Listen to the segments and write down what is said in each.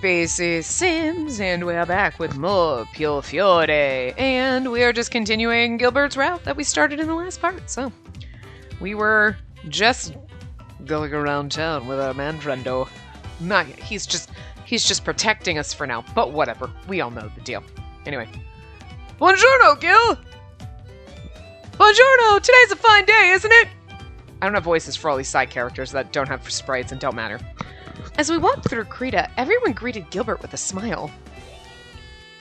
Spacey Sims, and we're back with more Piofiore, and we are just continuing Gilbert's route that we started in the last part. So, we were just going around town with our man friendo. He's just protecting us for now, but whatever. We all know the deal. Anyway. Buongiorno, Gil! Buongiorno! Today's a fine day, isn't it? I don't have voices for all these side characters that don't have sprites and don't matter. As we walked through Creta, everyone greeted Gilbert with a smile.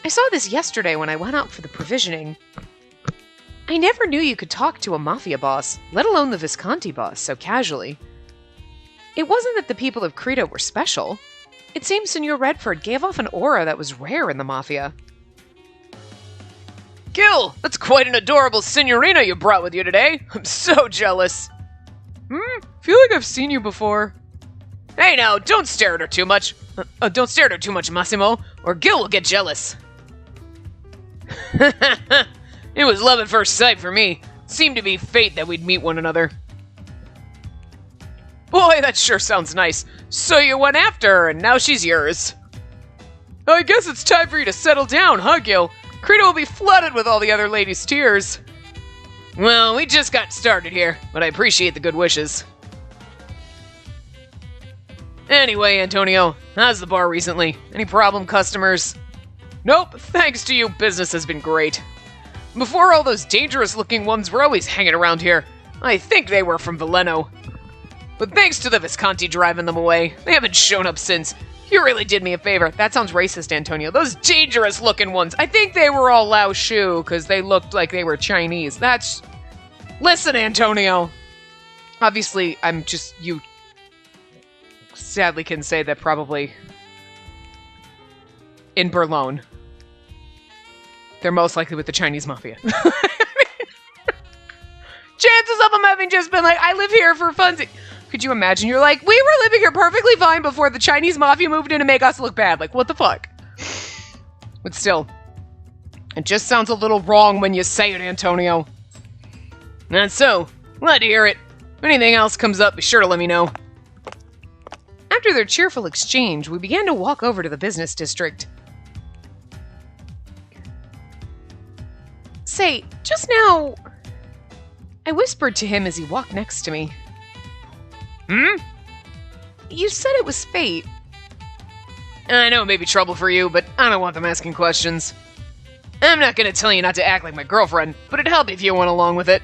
I saw this yesterday when I went out for the provisioning. I never knew you could talk to a mafia boss, let alone the Visconti boss, so casually. It wasn't that the people of Creta were special. It seemed Signor Redford gave off an aura that was rare in the mafia. Gil, that's quite an adorable signorina you brought with you today. I'm so jealous. Feel like I've seen you before. Hey now, don't stare at her too much. Don't stare at her too much, Massimo, or Gil will get jealous. It was love at first sight for me. It seemed to be fate that we'd meet one another. Boy, that sure sounds nice. So you went after her, and now she's yours. I guess it's time for you to settle down, huh, Gil? Creta will be flooded with all the other ladies' tears. Well, we just got started here, but I appreciate the good wishes. Anyway, Antonio, how's the bar recently? Any problem customers? Nope, thanks to you, business has been great. Before, all those dangerous-looking ones were always hanging around here. I think they were from Veleno. But thanks to the Visconti driving them away, they haven't shown up since. You really did me a favor. That sounds racist, Antonio. Those dangerous-looking ones. I think they were all Lao Shu, because they looked like they were Chinese. That's... Listen, Antonio. Obviously, you sadly can say that probably in Berlin, they're most likely with the Chinese mafia. Chances of them having just been like, I live here for funsies. Could you imagine? You're like, we were living here perfectly fine before the Chinese mafia moved in to make us look bad. Like, what the fuck? But still, it just sounds a little wrong when you say it, Antonio. And so, glad to hear it. If anything else comes up, be sure to let me know. After their cheerful exchange, we began to walk over to the business district. Say, just now... I whispered to him as he walked next to me. You said it was fate. I know it may be trouble for you, but I don't want them asking questions. I'm not gonna tell you not to act like my girlfriend, but it'd help if you went along with it.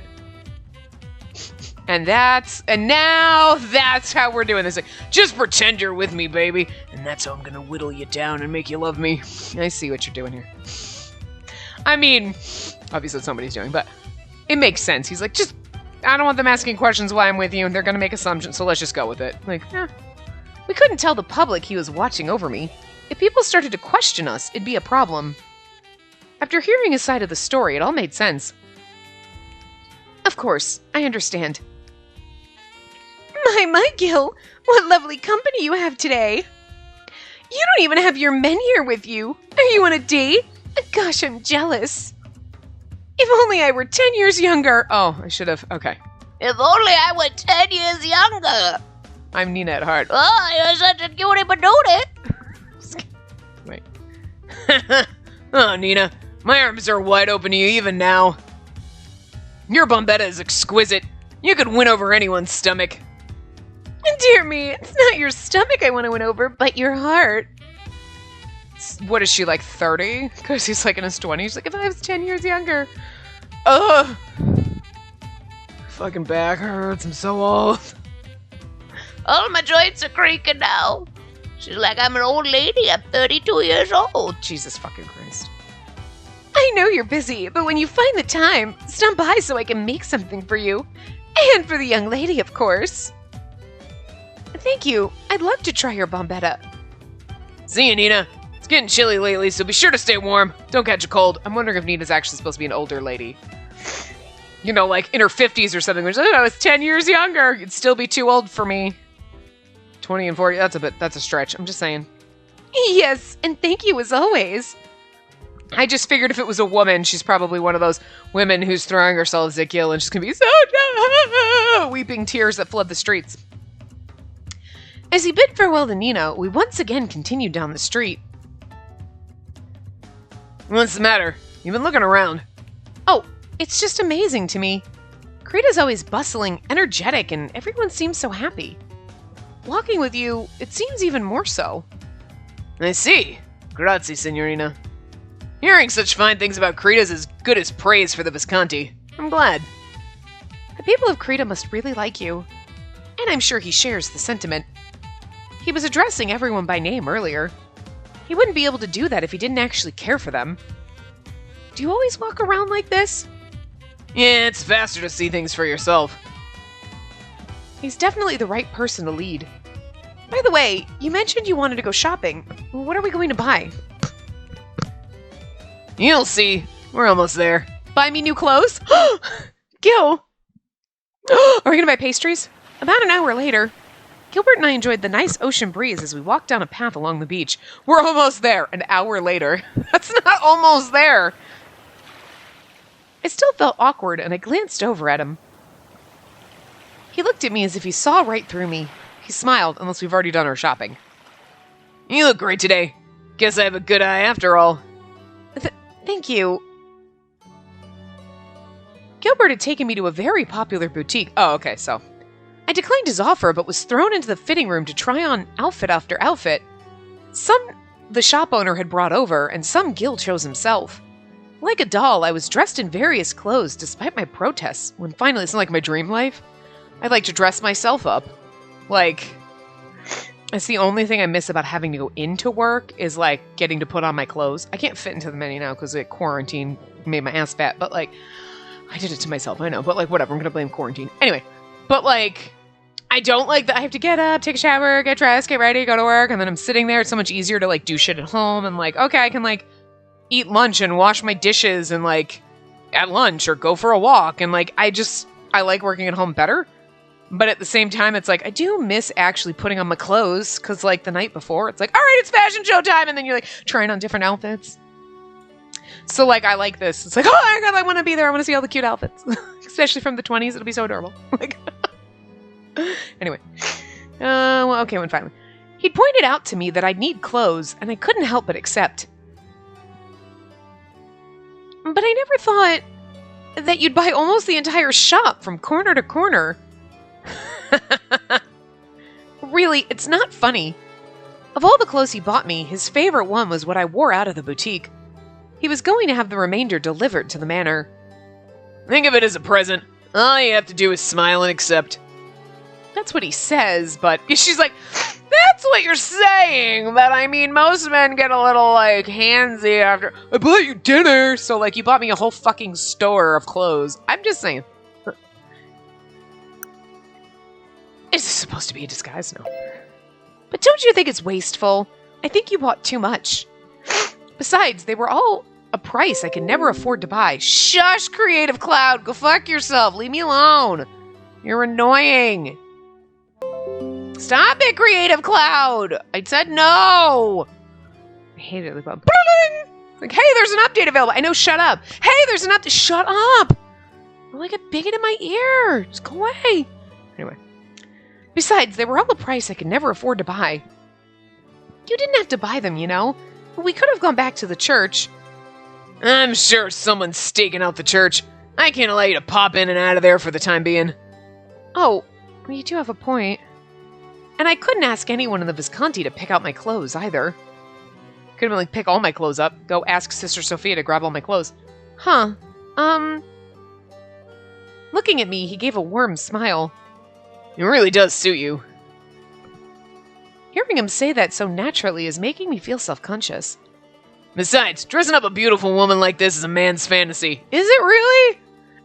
And now that's how we're doing this. Just pretend you're with me, baby. And that's how I'm gonna whittle you down and make you love me. I see what you're doing here. I mean, obviously that's somebody's doing, but it makes sense. He's like, I don't want them asking questions while I'm with you, and they're gonna make assumptions, so let's just go with it. Like, We couldn't tell the public he was watching over me. If people started to question us, it'd be a problem. After hearing his side of the story, it all made sense. Of course, I understand. My, Gil, what lovely company you have today. You don't even have your men here with you. Are you on a date? Gosh, I'm jealous. If only I were 10 years younger. Oh, I should have. Okay. If only I were 10 years younger. I'm Nina at heart. Oh, you're such a cutie patootie. Wait. Oh, Nina. My arms are wide open to you even now. Your bombetta is exquisite. You could win over anyone's stomach. Dear me, it's not your stomach I want to win over, but your heart. What is she, like 30? Because he's like in his 20s. Like, if I was 10 years younger. Ugh. Fucking back hurts. I'm so old. All my joints are creaking now. She's like, I'm an old lady. I'm 32 years old. Jesus fucking Christ. I know you're busy, but when you find the time, stop by so I can make something for you. And for the young lady, of course. Thank you. I'd love to try your bombetta. See you, Nina. It's getting chilly lately, so be sure to stay warm. Don't catch a cold. I'm wondering if Nina's actually supposed to be an older lady. You know, like in her 50s or something. Which, I was 10 years younger. You'd still be too old for me. 20 and 40, that's a stretch. I'm just saying. Yes, and thank you as always. I just figured if it was a woman, she's probably one of those women who's throwing herself at Gil and she's gonna be so weeping tears that flood the streets. As he bid farewell to Nina, we once again continued down the street. What's the matter? You've been looking around. Oh, it's just amazing to me. Creta's always bustling, energetic, and everyone seems so happy. Walking with you, it seems even more so. I see. Grazie, signorina. Hearing such fine things about Creta is as good as praise for the Visconti. I'm glad. The people of Creta must really like you. And I'm sure he shares the sentiment. He was addressing everyone by name earlier. He wouldn't be able to do that if he didn't actually care for them. Do you always walk around like this? Yeah, it's faster to see things for yourself. He's definitely the right person to lead. By the way, you mentioned you wanted to go shopping. What are we going to buy? You'll see. We're almost there. Buy me new clothes? Gil! Are we going to buy pastries? About an hour later, Gilbert and I enjoyed the nice ocean breeze as we walked down a path along the beach. We're almost there, an hour later. That's not almost there. I still felt awkward, and I glanced over at him. He looked at me as if he saw right through me. He smiled, unless we've already done our shopping. You look great today. Guess I have a good eye after all. Thank you. Gilbert had taken me to a very popular boutique. Oh, okay, so. I declined his offer, but was thrown into the fitting room to try on outfit after outfit. Some the shop owner had brought over, and some Gil chose himself. Like a doll, I was dressed in various clothes despite my protests, when finally it's not like my dream life. I like to dress myself up. Like, it's the only thing I miss about having to go into work is, like, getting to put on my clothes. I can't fit into them any now because quarantine made my ass fat, but, like, I did it to myself, I know, but, like, whatever, I'm gonna blame quarantine. Anyway, but, like, I don't like that I have to get up, take a shower, get dressed, get ready, go to work, and then I'm sitting there. It's so much easier to, like, do shit at home, and, like, okay, I can, like, eat lunch and wash my dishes and, like, at lunch or go for a walk, and, like, I like working at home better. But at the same time, it's like, I do miss actually putting on my clothes, because, like, the night before, it's like, all right, it's fashion show time, and then you're, like, trying on different outfits. So, like, I like this. It's like, oh my god, I want to be there. I want to see all the cute outfits. Especially from the 20s. It'll be so adorable. Like, anyway. Well, okay, when finally. He'd pointed out to me that I'd need clothes, and I couldn't help but accept. But I never thought that you'd buy almost the entire shop from corner to corner. Really, it's not funny. Of all the clothes he bought me, his favorite one was what I wore out of the boutique. He was going to have the remainder delivered to the manor. Think of it as a present. All you have to do is smile and accept. That's what he says, but she's like, that's what you're saying, but I mean, most men get a little, like, handsy after, I bought you dinner, so, like, you bought me a whole fucking store of clothes. I'm just saying. Is this supposed to be a disguise? No. But don't you think it's wasteful? I think you bought too much. Besides, they were all a price I could never afford to buy. Shush, Creative Cloud! Go fuck yourself! Leave me alone! You're annoying! Stop it, Creative Cloud! I said no! I hate it. Like, like, hey, there's an update available! I know, shut up! Hey, there's an update! Shut up! I'm like a bigot in my ear! Just go away! Anyway. Besides, they were all a price I could never afford to buy. You didn't have to buy them, you know? We could have gone back to the church. I'm sure someone's staking out the church. I can't allow you to pop in and out of there for the time being. Oh, well, you do have a point. And I couldn't ask anyone in the Visconti to pick out my clothes, either. Could have been like, pick all my clothes up. Go ask Sister Sophia to grab all my clothes. Huh. Looking at me, he gave a warm smile. It really does suit you. Hearing him say that so naturally is making me feel self-conscious. Besides, dressing up a beautiful woman like this is a man's fantasy. Is it really?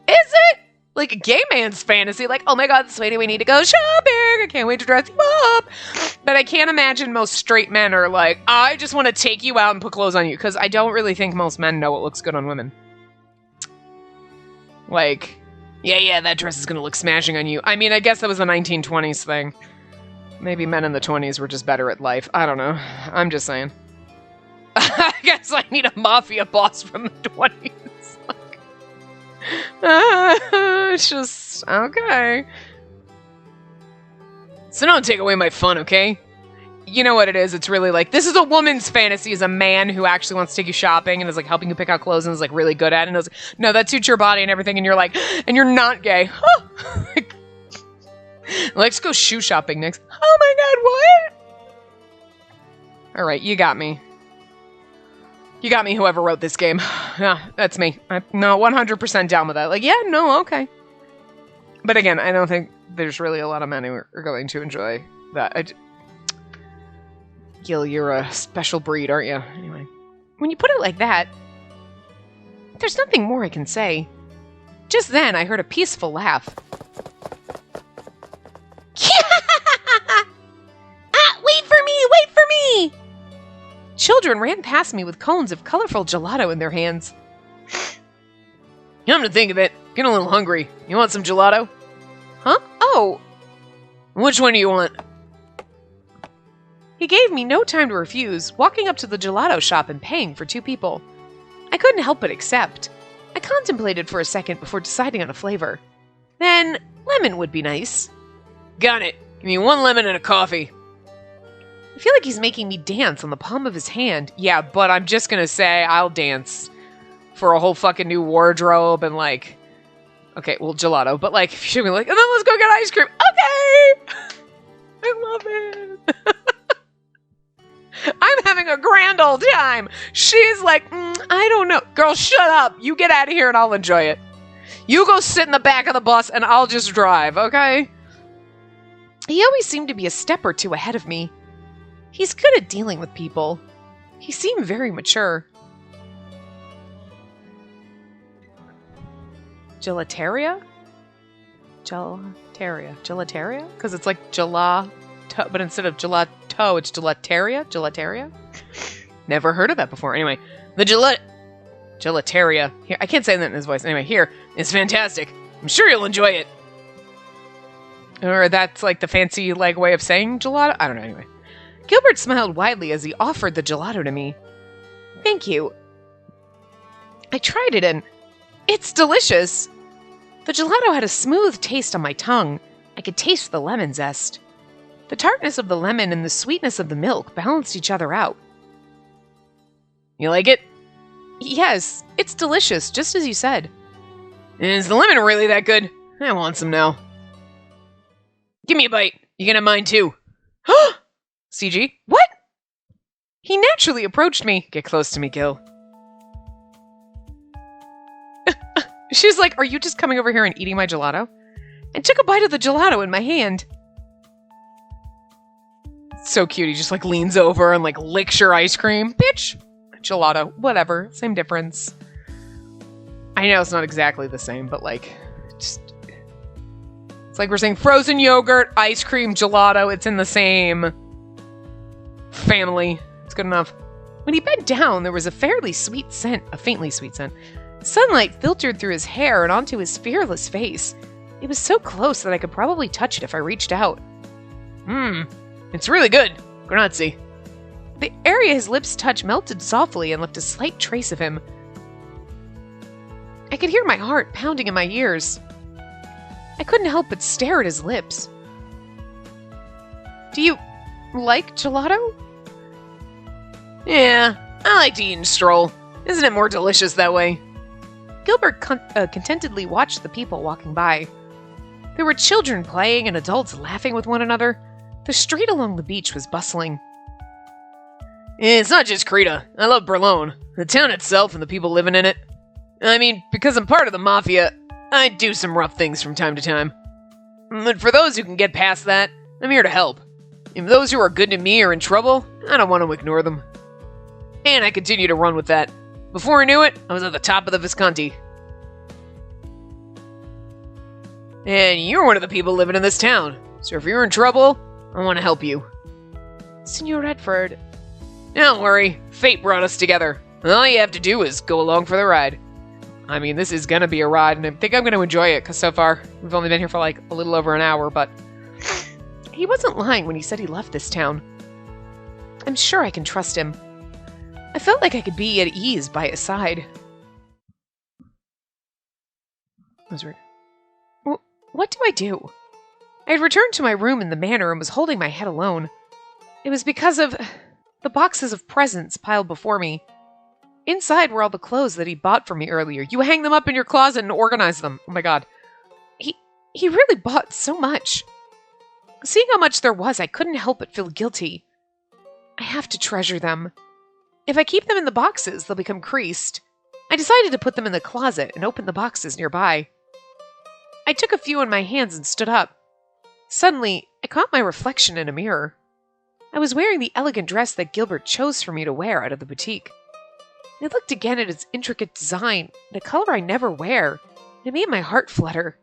Is it? Like a gay man's fantasy? Like, oh my god, sweetie, we need to go shopping. I can't wait to dress you up. But I can't imagine most straight men are like, I just want to take you out and put clothes on you. Because I don't really think most men know what looks good on women. Like, yeah, that dress is going to look smashing on you. I mean, I guess that was a 1920s thing. Maybe men in the 20s were just better at life. I don't know. I'm just saying. I guess I need a mafia boss from the 20s. It's just, okay. So don't take away my fun, okay? You know what it is? It's really like, this is a woman's fantasy as a man who actually wants to take you shopping and is like helping you pick out clothes and is like really good at it. And is like, no, that suits your body and everything. And you're like, and you're not gay. Like, let's go shoe shopping next. Oh my god, what? All right, you got me. You got me, whoever wrote this game. Yeah, that's me. I'm not 100% down with that. Like, yeah, no, okay. But again, I don't think there's really a lot of men who are going to enjoy that. Gil, you're a special breed, aren't you? Anyway. When you put it like that, there's nothing more I can say. Just then, I heard a peaceful laugh. Wait for me! Wait for me! Children ran past me with cones of colorful gelato in their hands. Come to think of it, getting a little hungry. You want some gelato? Huh? Oh. Which one do you want? He gave me no time to refuse, walking up to the gelato shop and paying for 2 people. I couldn't help but accept. I contemplated for a second before deciding on a flavor. Then, lemon would be nice. Got it. Give me 1 lemon and a coffee. I feel like he's making me dance on the palm of his hand. Yeah, but I'm just gonna say I'll dance for a whole fucking new wardrobe and like... Okay, well, gelato, but like, she'll be like, and then let's go get ice cream. Okay! I love it. I'm having a grand old time. She's like, I don't know. Girl, shut up. You get out of here and I'll enjoy it. You go sit in the back of the bus and I'll just drive, okay? He always seemed to be a step or 2 ahead of me. He's good at dealing with people. He seemed very mature. Gelateria? Gelateria? Because it's like gelato, but instead of gelato, it's gelateria? Never heard of that before. Anyway, the gelateria. Here, I can't say that in his voice. Anyway, here, it's fantastic. I'm sure you'll enjoy it. Or that's like the fancy like way of saying gelato? I don't know, anyway. Gilbert smiled widely as he offered the gelato to me. Thank you. I tried it and it's delicious. The gelato had a smooth taste on my tongue. I could taste the lemon zest. The tartness of the lemon and the sweetness of the milk balanced each other out. You like it? Yes, it's delicious, just as you said. Is the lemon really that good? I want some now. Give me a bite. You can have mine too. CG? What? He naturally approached me. Get close to me, Gil. She's like, are you just coming over here and eating my gelato? And took a bite of the gelato in my hand. So cute. He just like leans over and like licks your ice cream. Bitch. Gelato. Whatever. Same difference. I know it's not exactly the same, but like, just... It's like we're saying frozen yogurt, ice cream, gelato. It's in the same family. It's good enough. When he bent down, there was a faintly sweet scent. Sunlight filtered through his hair and onto his fearless face. It was so close that I could probably touch it if I reached out. It's really good. Grazie. The area his lips touched melted softly and left a slight trace of him. I could hear my heart pounding in my ears. I couldn't help but stare at his lips. Do you like gelato? Yeah, I like to eat and stroll. Isn't it more delicious that way? Gilbert contentedly watched the people walking by. There were children playing and adults laughing with one another. The street along the beach was bustling. It's not just Creta. I love Berlone. The town itself and the people living in it. I mean, because I'm part of the Mafia, I do some rough things from time to time. But for those who can get past that, I'm here to help. If those who are good to me are in trouble, I don't want to ignore them. And I continue to run with that. Before I knew it, I was at the top of the Visconti. And you're one of the people living in this town. So if you're in trouble, I want to help you. Signor Redford. Don't worry, fate brought us together. All you have to do is go along for the ride. I mean, this is gonna be a ride, and I think I'm gonna enjoy it, because so far, we've only been here for like a little over an hour, but... He wasn't lying when he said he left this town. I'm sure I can trust him. I felt like I could be at ease by his side. That was weird. What do I do? I had returned to my room in the manor and was holding my head alone. It was because of the boxes of presents piled before me. Inside were all the clothes that he bought for me earlier. You hang them up in your closet and organize them. Oh my god. He really bought so much. Seeing how much there was, I couldn't help but feel guilty. I have to treasure them. If I keep them in the boxes, they'll become creased. I decided to put them in the closet and open the boxes nearby. I took a few in my hands and stood up. Suddenly, I caught my reflection in a mirror. I was wearing the elegant dress that Gilbert chose for me to wear out of the boutique. I looked again at its intricate design, the color I never wear, and it made my heart flutter.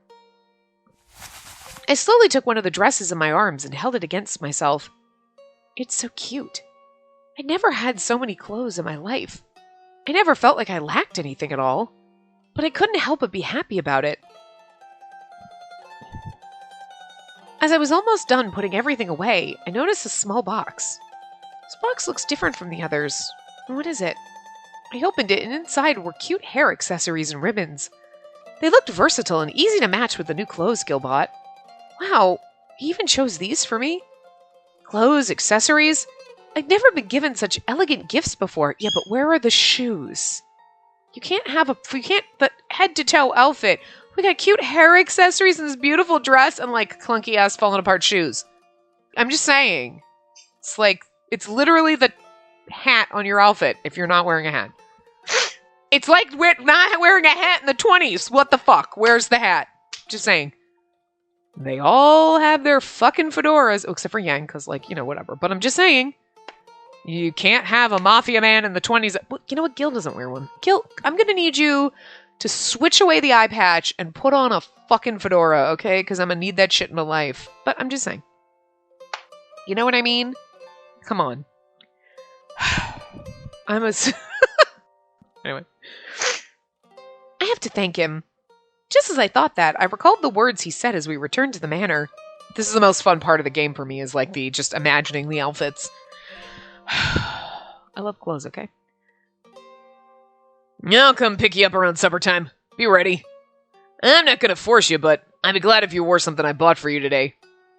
I slowly took one of the dresses in my arms and held it against myself. It's so cute. I never had so many clothes in my life. I never felt like I lacked anything at all, but I couldn't help but be happy about it. As I was almost done putting everything away, I noticed a small box. This box looks different from the others. What is it? I opened it, and inside were cute hair accessories and ribbons. They looked versatile and easy to match with the new clothes Gil bought. Wow, he even chose these for me? Clothes, accessories? I'd never been given such elegant gifts before. Yeah, but where are the shoes? You can't the head-to-toe outfit. We got cute hair accessories and this beautiful dress and, like, clunky-ass fallen-apart shoes. I'm just saying. It's literally the hat on your outfit if you're not wearing a hat. It's like we're not wearing a hat in the 20s. What the fuck? Where's the hat? Just saying. They all have their fucking fedoras. Oh, except for Yang, because, whatever. But I'm just saying. You can't have a mafia man in the 20s. Well, you know what? Gil doesn't wear one. Gil, I'm going to need you to switch away the eye patch and put on a fucking fedora, okay? Because I'm going to need that shit in my life. But I'm just saying. You know what I mean? Come on. Anyway. I have to thank him. Just as I thought that, I recalled the words he said as we returned to the manor. This is the most fun part of the game for me, is the just imagining the outfits. I love clothes, okay? I'll come pick you up around supper time. Be ready. I'm not gonna force you, but I'd be glad if you wore something I bought for you today.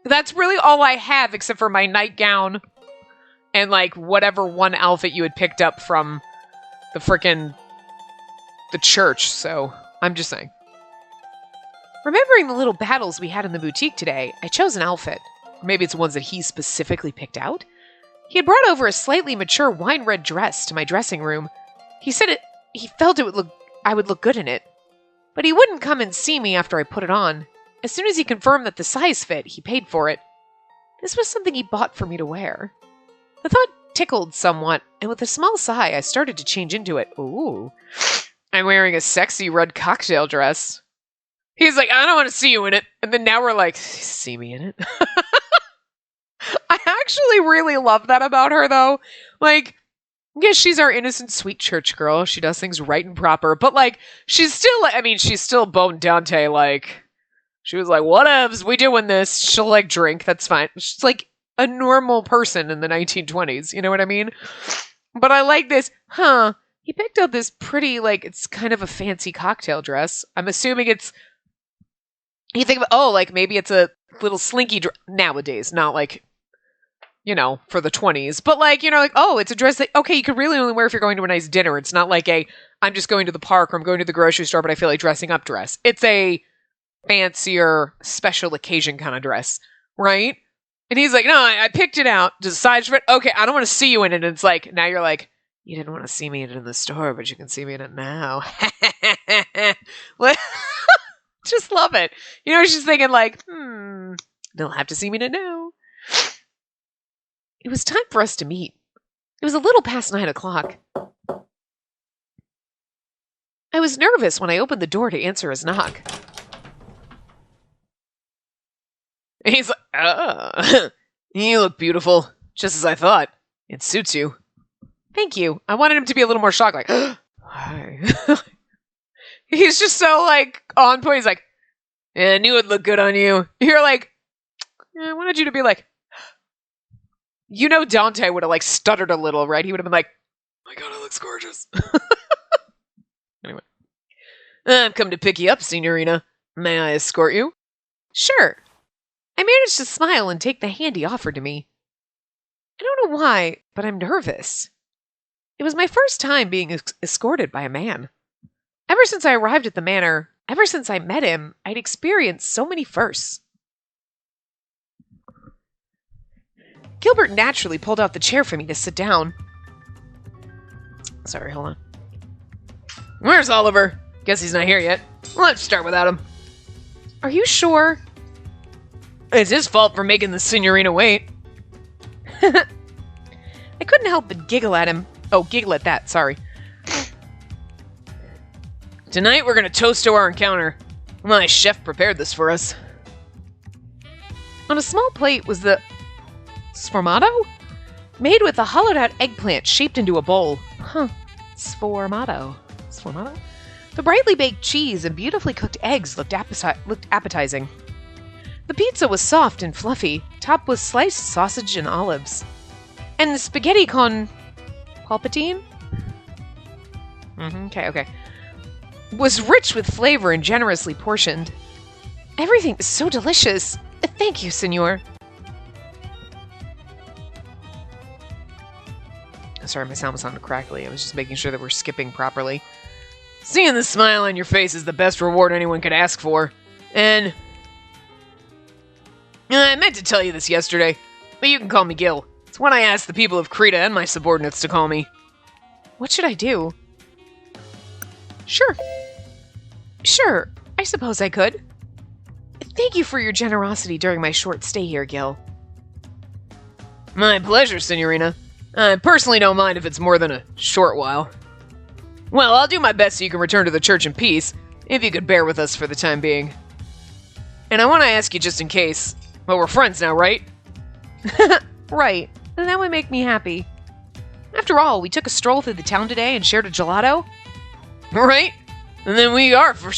That's really all I have, except for my nightgown and, whatever one outfit you had picked up from the church, so I'm just saying. Remembering the little battles we had in the boutique today, I chose an outfit. Or maybe it's ones that he specifically picked out. He had brought over a slightly mature wine red dress to my dressing room. He said he felt I would look good in it. But he wouldn't come and see me after I put it on. As soon as he confirmed that the size fit, he paid for it. This was something he bought for me to wear. The thought tickled somewhat, and with a small sigh, I started to change into it. Ooh. I'm wearing a sexy red cocktail dress. He's like, I don't want to see you in it. And then now we're like, see me in it? I actually really love that about her, though. Yes, she's our innocent, sweet church girl. She does things right and proper. But, she's still boned Dante, she was like, whatevs, we doing this. She'll, drink, that's fine. She's, a normal person in the 1920s. You know what I mean? But I like this, he picked out this pretty, it's kind of a fancy cocktail dress. I'm assuming it's, you think of, maybe it's a little slinky dress nowadays, not for the 20s. But it's a dress that, okay, you could really only wear if you're going to a nice dinner. It's not I'm just going to the park or I'm going to the grocery store, but I feel like dressing up dress. It's a fancier, special occasion kind of dress, right? And he's like, no, I picked it out, decided for it. Okay, I don't want to see you in it. And it's now you're like, you didn't want to see me in it in the store, but you can see me in it now. Just love it. She's thinking they'll have to see me in it now. It was time for us to meet. It was a little past 9 o'clock. I was nervous when I opened the door to answer his knock. And he's like, you look beautiful, just as I thought. It suits you. Thank you. I wanted him to be a little more shocked, hi. He's just so, on point. He's like, yeah, I knew it'd look good on you. You're like, I wanted you to be Dante would have, stuttered a little, right? He would have been like, oh my god, it looks gorgeous. Anyway. I've come to pick you up, Signorina. May I escort you? Sure. I managed to smile and take the hand he offered to me. I don't know why, but I'm nervous. It was my first time being escorted by a man. Ever since I arrived at the manor, ever since I met him, I'd experienced so many firsts. Gilbert naturally pulled out the chair for me to sit down. Sorry, hold on. Where's Oliver? Guess he's not here yet. Let's start without him. Are you sure? It's his fault for making the Signorina wait. I couldn't help but giggle at him. Oh, giggle at that, sorry. Tonight we're gonna toast to our encounter. My chef prepared this for us. On a small plate was the sformato? Made with a hollowed-out eggplant shaped into a bowl. Huh. Sformato. Sformato? The brightly baked cheese and beautifully cooked eggs looked appetizing. The pizza was soft and fluffy, topped with sliced sausage and olives. And the spaghetti con palpatine? Okay. Was rich with flavor and generously portioned. Everything was so delicious. Thank you, senor. Sorry, my sound was sounding crackly. I was just making sure that we're skipping properly. Seeing the smile on your face is the best reward anyone could ask for. And I meant to tell you this yesterday, but you can call me Gil. It's what I asked the people of Creta and my subordinates to call me. What should I do? Sure, I suppose I could. Thank you for your generosity during my short stay here, Gil. My pleasure, Signorina. I personally don't mind if it's more than a short while. Well, I'll do my best so you can return to the church in peace, if you could bear with us for the time being. And I want to ask you just in case, well, we're friends now, right? Right, and that would make me happy. After all, we took a stroll through the town today and shared a gelato. Right? And then we are for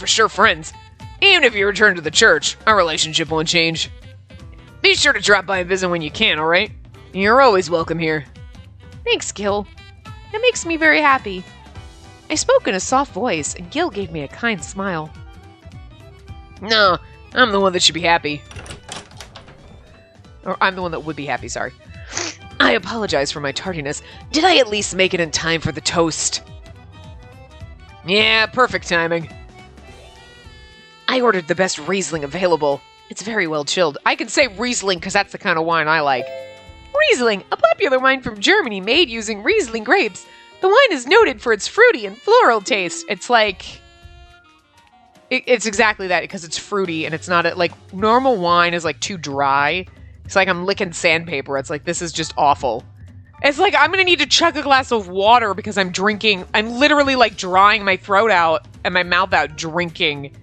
sure friends. Even if you return to the church, our relationship won't change. Be sure to drop by and visit when you can, alright? You're always welcome here. Thanks, Gil. That makes me very happy. I spoke in a soft voice, and Gil gave me a kind smile. No, I'm the one that should be happy. Or I'm the one that would be happy, sorry. I apologize for my tardiness. Did I at least make it in time for the toast? Yeah, perfect timing. I ordered the best Riesling available. It's very well chilled. I can say Riesling because that's the kind of wine I like. Riesling, a popular wine from Germany made using Riesling grapes. The wine is noted for its fruity and floral taste. It's like... It's exactly that, because it's fruity and it's not... like, normal wine is, like, too dry. It's like I'm licking sandpaper. It's like, this is just awful. It's like, I'm gonna need to chug a glass of water because I'm drinking... I'm literally, like, drying my throat out and my mouth out drinking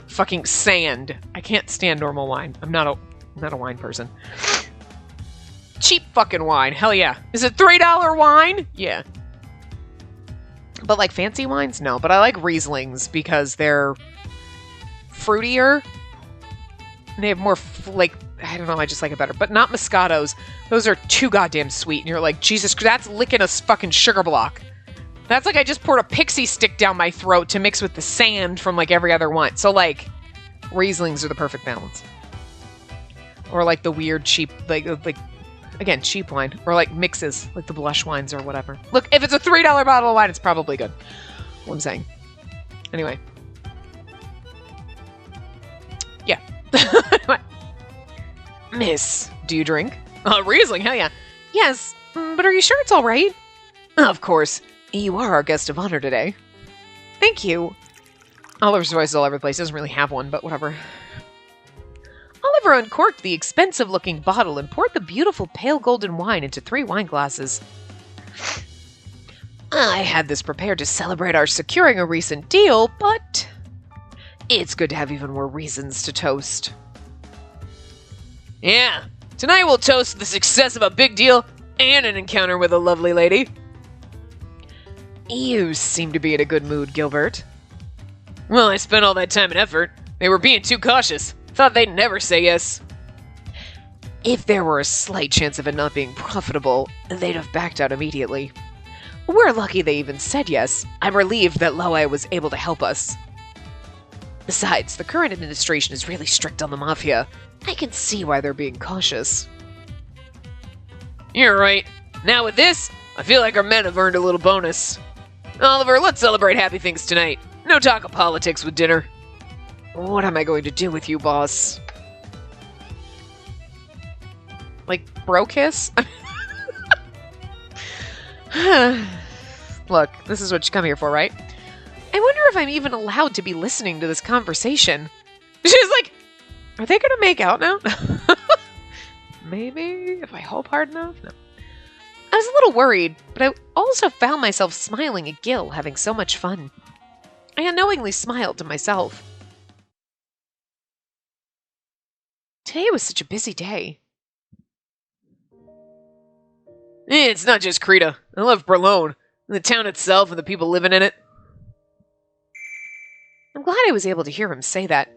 fucking sand. I can't stand normal wine. I'm not a wine person. Cheap fucking wine. Hell yeah. Is it $3 wine? Yeah. But like fancy wines? No. But I like Rieslings because they're fruitier. And they have more, I don't know, I just like it better. But not Moscatos. Those are too goddamn sweet. And you're like, Jesus, that's licking a fucking sugar block. That's like I just poured a pixie stick down my throat to mix with the sand from like every other wine. So like, Rieslings are the perfect balance. Or like the weird cheap, like again, cheap wine. Or like mixes, like the blush wines or whatever. Look, if it's a $3 bottle of wine, it's probably good. What I'm saying. Anyway. Yeah. Miss, do you drink? Riesling, hell yeah. Yes, but are you sure it's all right? Of course. You are our guest of honor today. Thank you. Oliver's voice is all over the place. He doesn't really have one, but whatever. Oliver uncorked the expensive-looking bottle and poured the beautiful pale golden wine into 3 wine glasses. I had this prepared to celebrate our securing a recent deal, but it's good to have even more reasons to toast. Yeah, tonight we'll toast the success of a big deal and an encounter with a lovely lady. You seem to be in a good mood, Gilbert. Well, I spent all that time and effort. They were being too cautious. Thought they'd never say yes. If there were a slight chance of it not being profitable, they'd have backed out immediately. We're lucky they even said yes. I'm relieved that Loai was able to help us. Besides, the current administration is really strict on the Mafia. I can see why they're being cautious. You're right. Now with this, I feel like our men have earned a little bonus. Oliver, let's celebrate happy things tonight. No talk of politics with dinner. What am I going to do with you, boss? Like, bro kiss? Look, this is what you come here for, right? I wonder if I'm even allowed to be listening to this conversation. She's like, are they gonna make out now? Maybe, if I hope hard enough? No. I was a little worried, but I also found myself smiling at Gil, having so much fun. I unknowingly smiled to myself. Today was such a busy day. It's not just Creta. I love Berlone, and the town itself and the people living in it. I'm glad I was able to hear him say that.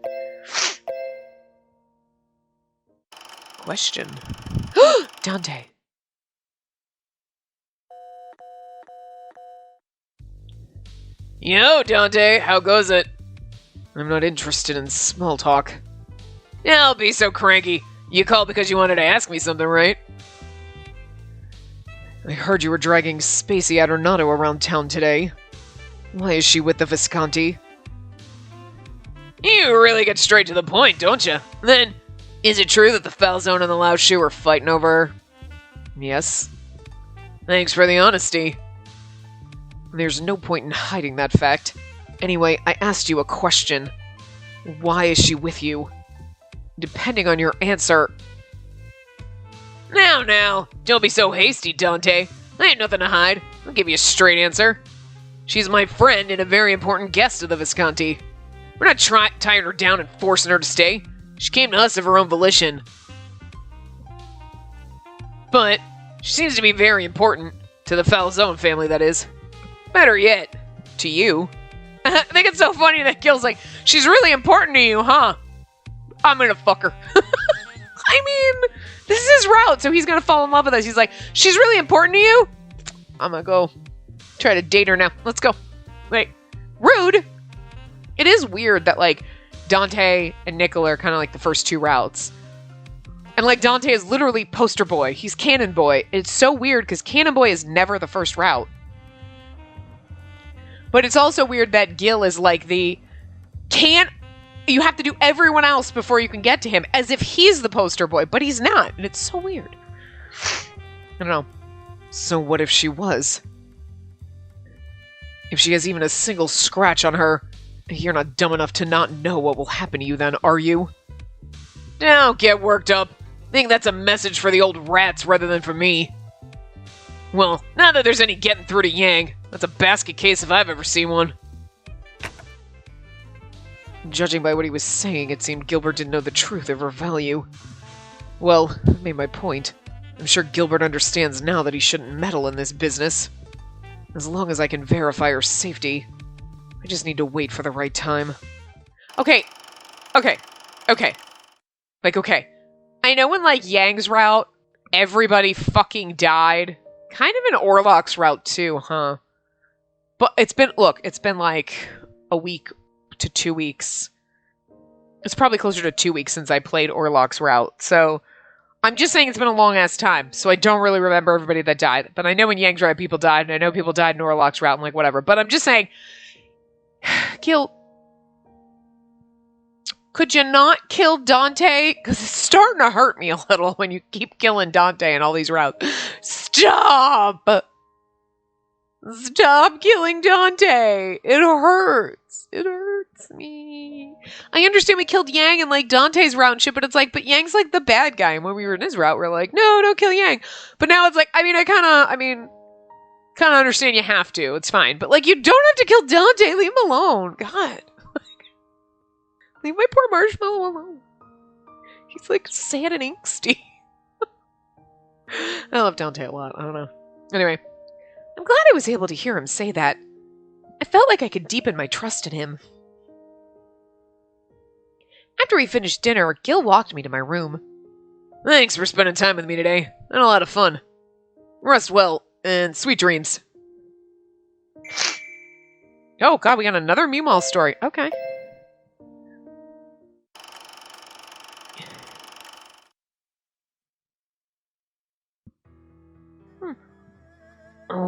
Question. Dante. Yo, Dante, how goes it? I'm not interested in small talk. Yeah, I'll be so cranky. You called because you wanted to ask me something, right? I heard you were dragging Spacey Adornato around town today. Why is she with the Visconti? You really get straight to the point, don't you? Then, is it true that the Falzone and the Loud Shoe are fighting over her? Yes. Thanks for the honesty. There's no point in hiding that fact. Anyway, I asked you a question. Why is she with you? Depending on your answer... Now, don't be so hasty, Dante. I ain't nothing to hide. I'll give you a straight answer. She's my friend and a very important guest of the Visconti. We're not tying her down and forcing her to stay. She came to us of her own volition. But she seems to be very important. To the Falzone family, that is. Better yet, to you. I think it's so funny that Gil's like, she's really important to you, huh? I'm gonna fuck her. I mean, this is his route, so he's gonna fall in love with us. He's like, she's really important to you? I'm gonna go try to date her now. Let's go. Wait, rude. It is weird that, like, Dante and Nicola are kind of like the first two routes. And, like, Dante is literally poster boy. He's Cannon Boy. It's so weird because Cannon Boy is never the first route. But it's also weird that Gil is like the... You have to do everyone else before you can get to him, as if he's the poster boy, but he's not. And it's so weird. I don't know. So what if she was? If she has even a single scratch on her, you're not dumb enough to not know what will happen to you then, are you? Don't get worked up. I think that's a message for the old rats rather than for me. Well, not that there's any getting through to Yang. That's a basket case if I've ever seen one. Judging by what he was saying, it seemed Gilbert didn't know the truth of her value. Well, I made my point. I'm sure Gilbert understands now that he shouldn't meddle in this business. As long as I can verify her safety, I just need to wait for the right time. Okay. Like, okay. I know in, like, Yang's route, everybody fucking died. Kind of in Orlok's route, too, huh? But it's been like a week to 2 weeks. It's probably closer to 2 weeks since I played Orlok's route. So I'm just saying it's been a long-ass time. So I don't really remember everybody that died. But I know in Yang's route people died, and I know people died in Orlok's route and, like, whatever. But I'm just saying, Gil, could you not kill Dante? Because it's starting to hurt me a little when you keep killing Dante in all these routes. Stop! Stop killing Dante! It hurts. It hurts me. I understand we killed Yang and, like, Dante's route and shit, but it's like, but Yang's, like, the bad guy. And when we were in his route, we're like, no, don't kill Yang. But now it's like, I kind of understand you have to. It's fine. But, like, you don't have to kill Dante. Leave him alone. God. Leave my poor Marshmallow alone. He's, like, sad and angsty. I love Dante a lot. I don't know. Anyway. I'm glad I was able to hear him say that. I felt like I could deepen my trust in him. After we finished dinner, Gil walked me to my room. Thanks for spending time with me today. I had a lot of fun. Rest well, and sweet dreams. Oh god, we got another Meemaw story. Okay.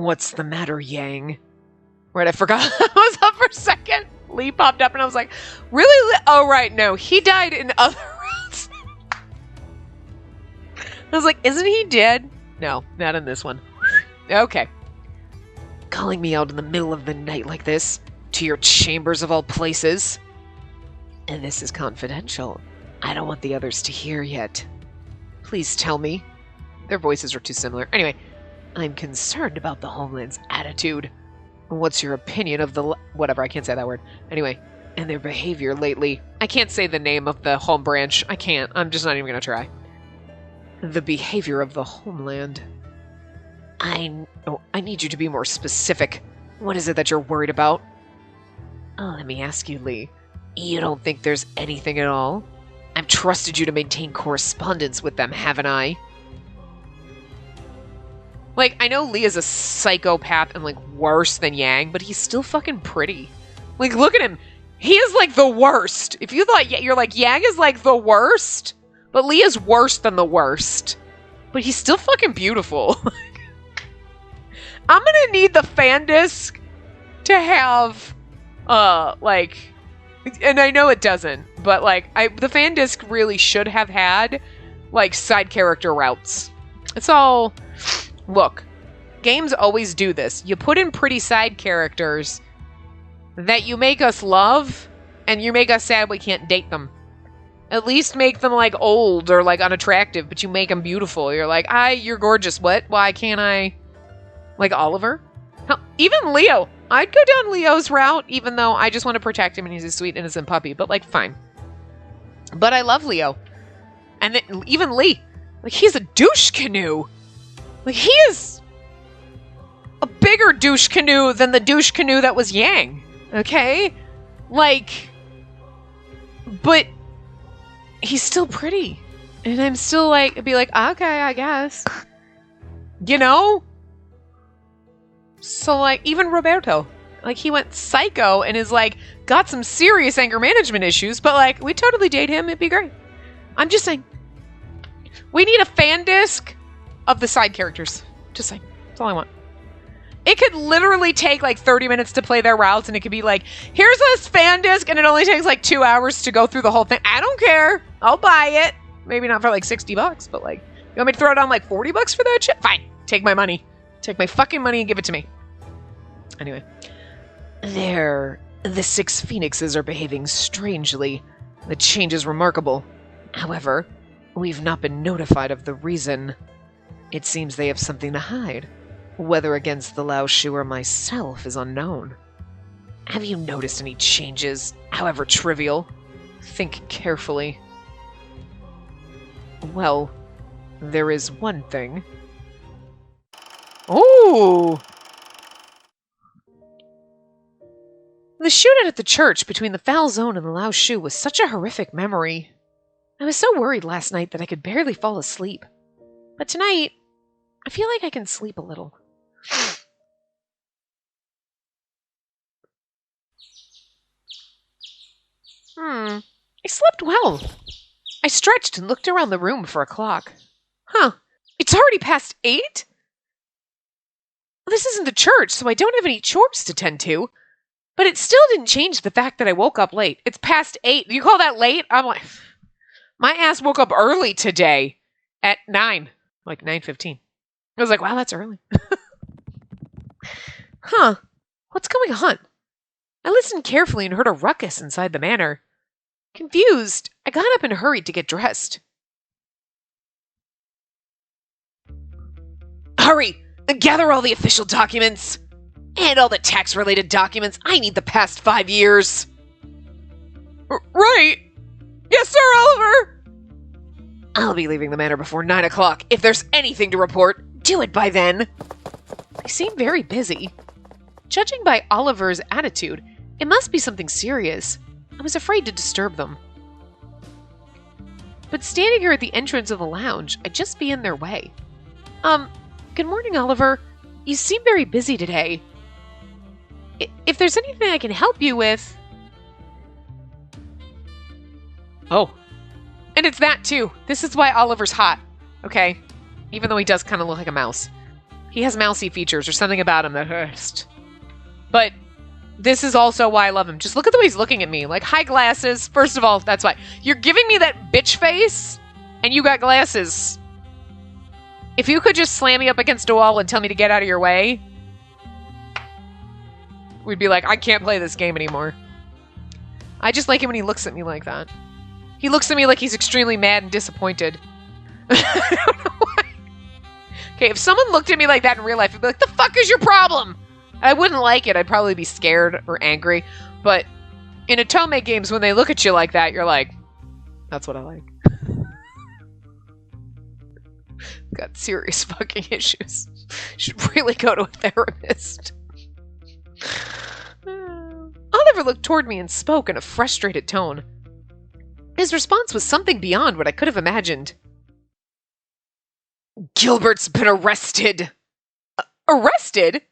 What's the matter, Yang? Right, I forgot I was up for a second. Lee popped up and I was like, really? Oh, right, no. He died in other rounds. I was like, isn't he dead? No, not in this one. Okay. Calling me out in the middle of the night like this, to your chambers of all places. And this is confidential. I don't want the others to hear yet. Please tell me. Their voices are too similar. Anyway, I'm concerned about the Homeland's attitude. What's your opinion of the... whatever, I can't say that word. Anyway, and their behavior lately. I can't say the name of the home branch. I can't. I'm just not even going to try. The behavior of the Homeland. I need you to be more specific. What is it that you're worried about? Oh, let me ask you, Lee. You don't think there's anything at all? I've trusted you to maintain correspondence with them, haven't I? Like, I know Lee is a psychopath and, like, worse than Yang, but he's still fucking pretty. Like, look at him. He is, like, the worst. If you thought, you're like, Yang is, like, the worst, but Lee is worse than the worst. But he's still fucking beautiful. I'm gonna need the fan disc to have, like, and I know it doesn't, but, like, the fan disc really should have had, like, side character routes. It's all... Look, games always do this. You put in pretty side characters that you make us love, and you make us sad we can't date them. At least make them, like, old or, like, unattractive, but you make them beautiful. You're like, you're gorgeous. What? Why can't I? Like Oliver? Hell, even Leo. I'd go down Leo's route, even though I just want to protect him and he's a sweet, innocent puppy. But, like, fine. But I love Leo. And then, even Lee. Like, he's a douche canoe. Like, he is a bigger douche canoe than the douche canoe that was Yang. Okay? Like, but he's still pretty. And I'm still like, I'd be like, okay, I guess. You know? So, like, even Roberto. Like, he went psycho and is, like, got some serious anger management issues, but, like, we totally date him. It'd be great. I'm just saying. We need a fan disc of the side characters. Just saying. That's all I want. It could literally take like 30 minutes to play their routes, and it could be like, here's a fan disc, and it only takes like 2 hours to go through the whole thing. I don't care. I'll buy it. Maybe not for like $60, but like, you want me to throw down like $40 for that shit? Fine. Take my money. Take my fucking money and give it to me. Anyway. The 6 phoenixes are behaving strangely. The change is remarkable. However, we've not been notified of the reason. It seems they have something to hide. Whether against the Lao Shu or myself is unknown. Have you noticed any changes, however trivial? Think carefully. Well, there is one thing. Ooh! The shootout at the church between the Foul Zone and the Lao Shu was such a horrific memory. I was so worried last night that I could barely fall asleep. But tonight, I feel like I can sleep a little. I slept well. I stretched and looked around the room for a clock. Huh, it's already past 8? Well, this isn't the church, so I don't have any chores to tend to. But it still didn't change the fact that I woke up late. It's past 8. You call that late? I'm like, my ass woke up early today at 9, like 9:15. I was like, wow, that's early. Huh, what's going on? I listened carefully and heard a ruckus inside the manor. Confused, I got up and hurried to get dressed. Hurry! Gather all the official documents! And all the tax-related documents. I need the past 5 years. Right! Yes, sir, Oliver! I'll be leaving the manor before 9 o'clock. If there's anything to report, do it by then. They seem very busy. Judging by Oliver's attitude, it must be something serious. I was afraid to disturb them. But standing here at the entrance of the lounge, I'd just be in their way. Good morning, Oliver. You seem very busy today. If there's anything I can help you with... Oh. And it's that, too. This is why Oliver's hot. Okay? Even though he does kind of look like a mouse. He has mousy features or something about him that hurts. But this is also why I love him. Just look at the way he's looking at me. Like, high glasses. First of all, that's why. You're giving me that bitch face, and you got glasses. If you could just slam me up against a wall and tell me to get out of your way, we'd be like, I can't play this game anymore. I just like it when he looks at me like that. He looks at me like he's extremely mad and disappointed. I don't know why. Okay, if someone looked at me like that in real life, I'd be like, the fuck is your problem? I wouldn't like it. I'd probably be scared or angry. But in Otome games, when they look at you like that, you're like, that's what I like. Got serious fucking issues. Should really go to a therapist. Oliver looked toward me and spoke in a frustrated tone. His response was something beyond what I could have imagined. Gilbert's been arrested. Arrested?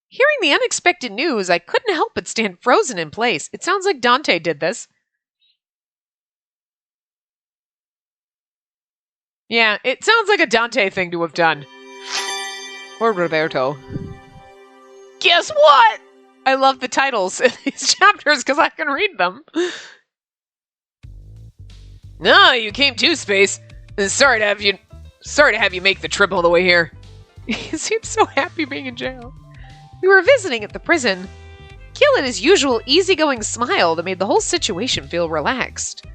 Hearing the unexpected news, I couldn't help but stand frozen in place. It sounds like Dante did this. Yeah, it sounds like a Dante thing to have done. Or Roberto. Guess what? I love the titles in these chapters because I can read them. No, you came too, Space. Sorry to have you make the trip all the way here. He seems so happy being in jail. We were visiting at the prison. Gil had his usual easygoing smile that made the whole situation feel relaxed.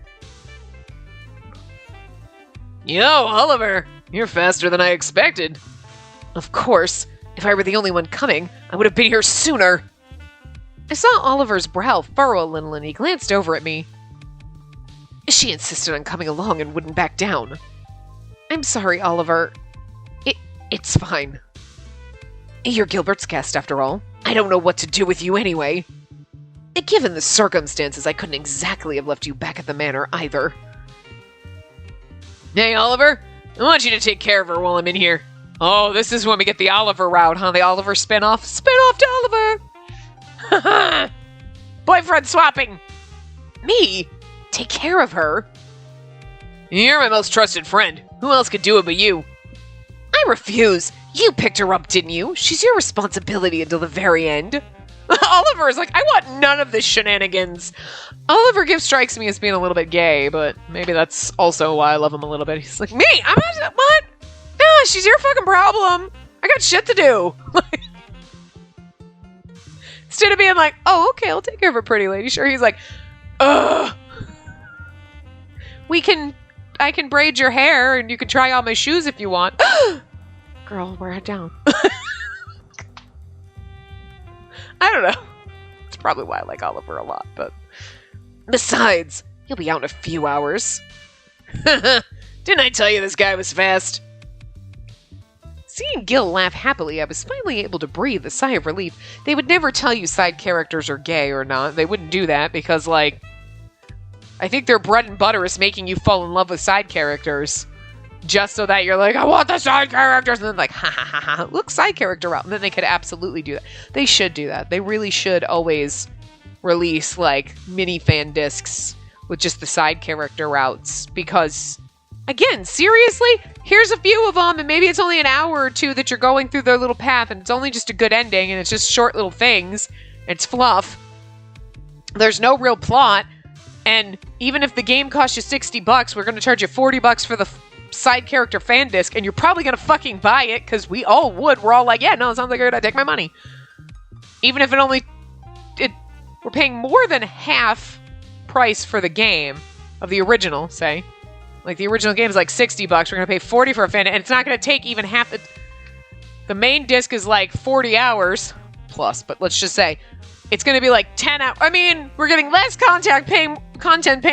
Yo, Oliver, you're faster than I expected. Of course. If I were the only one coming, I would have been here sooner. I saw Oliver's brow furrow a little and he glanced over at me. She insisted on coming along and wouldn't back down. I'm sorry, Oliver. It's fine. You're Gilbert's guest, after all. I don't know what to do with you anyway. Given the circumstances, I couldn't exactly have left you back at the manor either. Hey, Oliver. I want you to take care of her while I'm in here. Oh, this is when we get the Oliver route, huh? The Oliver spinoff? Spinoff to Oliver! Haha! Boyfriend swapping! Me? Take care of her? You're my most trusted friend. Who else could do it but you? I refuse. You picked her up, didn't you? She's your responsibility until the very end. Oliver is like, I want none of this shenanigans. Oliver strikes me as being a little bit gay, but maybe that's also why I love him a little bit. He's like, me? I'm not, what? Yeah, she's your fucking problem. I got shit to do. Instead of being like, oh, okay, I'll take care of a pretty lady. Sure, he's like, ugh. I can braid your hair and you can try on my shoes if you want. Girl, wear it down. I don't know. It's probably why I like Oliver a lot, but... Besides, he'll be out in a few hours. Didn't I tell you this guy was fast? Seeing Gil laugh happily, I was finally able to breathe a sigh of relief. They would never tell you side characters are gay or not. They wouldn't do that because, like... I think their bread and butter is making you fall in love with side characters. Just so that you're like, I want the side characters! And then like, ha ha ha ha, look, side character out. And then they could absolutely do that. They should do that. They really should always release, like, mini fan discs with just the side character routes. Because, again, seriously? Here's a few of them, and maybe it's only an hour or two that you're going through their little path, and it's only just a good ending, and it's just short little things. It's fluff. There's no real plot. And even if the game costs you $60, we're going to charge you $40 for the side character fan disc, and you're probably going to fucking buy it, because we all would. We're all like, yeah, no, it sounds like a good idea. Take my money. Even if we're paying more than half price for the game of the original, say. Like, the original game is like $60. We're going to pay $40 for a fan, and it's not going to take even half the main disc is like 40 hours plus, but let's just say it's going to be like 10 hours. I mean, we're getting less content, paying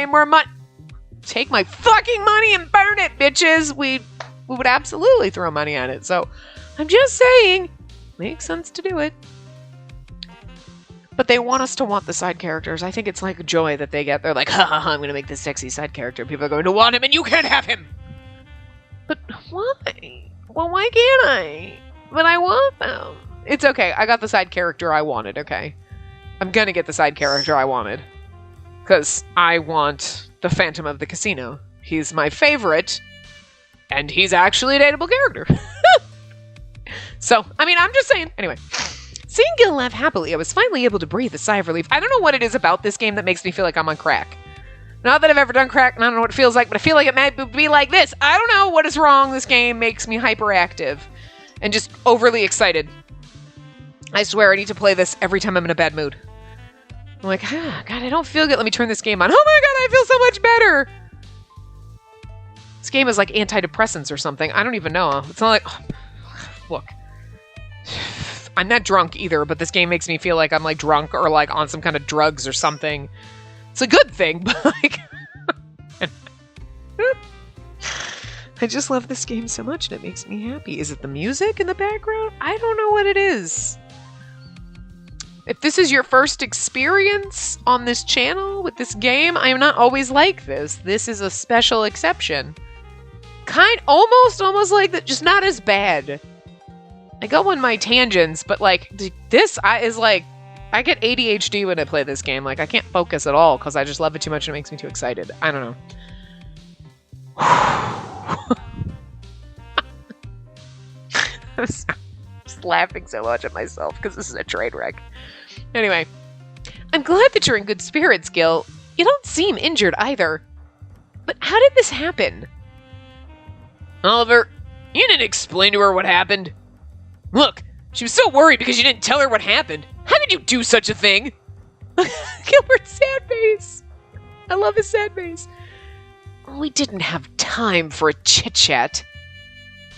more money. Take my fucking money and burn it, bitches. We would absolutely throw money at it. So I'm just saying, makes sense to do it. But they want us to want the side characters. I think it's like joy that they get. They're like, ha ha ha, I'm going to make this sexy side character. People are going to want him and you can't have him. But why? Well, why can't I? But I want them. It's okay. I got the side character I wanted, okay? I'm going to get the side character I wanted. Because I want the Phantom of the Casino. He's my favorite. And he's actually a dateable character. So, I mean, I'm just saying. Anyway. Seeing Gil laugh happily, I was finally able to breathe a sigh of relief. I don't know what it is about this game that makes me feel like I'm on crack. Not that I've ever done crack, and I don't know what it feels like, but I feel like it might be like this. I don't know what is wrong. This game makes me hyperactive and just overly excited. I swear I need to play this every time I'm in a bad mood. I'm like, God, I don't feel good. Let me turn this game on. Oh my God, I feel so much better. This game is like antidepressants or something. I don't even know. It's not like, look. I'm not drunk either, but this game makes me feel like I'm like drunk or like on some kind of drugs or something. It's a good thing, but like... I just love this game so much and it makes me happy. Is it the music in the background? I don't know what it is. If this is your first experience on this channel with this game, I am not always like this. This is a special exception. Almost like that, just not as bad. I go on my tangents, but like this is like I get ADHD when I play this game. Like I can't focus at all because I just love it too much and it makes me too excited. I don't know. I'm just laughing so much at myself because this is a train wreck. Anyway, I'm glad that you're in good spirits, Gil. You don't seem injured either. But how did this happen? Oliver, you didn't explain to her what happened. Look, she was so worried because you didn't tell her what happened. How did you do such a thing? Gilbert's sad face. I love his sad face. We didn't have time for a chit-chat.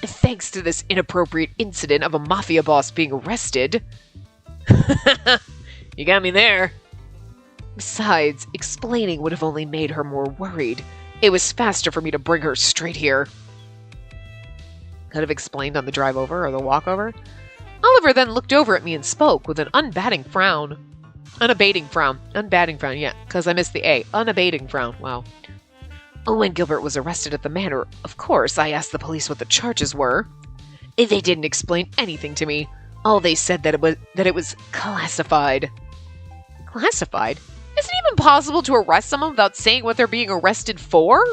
Thanks to this inappropriate incident of a mafia boss being arrested. You got me there. Besides, explaining would have only made her more worried. It was faster for me to bring her straight here. Could have explained on the drive over or the walk over. Oliver then looked over at me and spoke with an unabating frown. Unabating frown, yeah, because I missed the A. Unabating frown, wow. When Gilbert was arrested at the manor, of course, I asked the police what the charges were. They didn't explain anything to me. All they said that it was classified. Classified? Is it even possible to arrest someone without saying what they're being arrested for?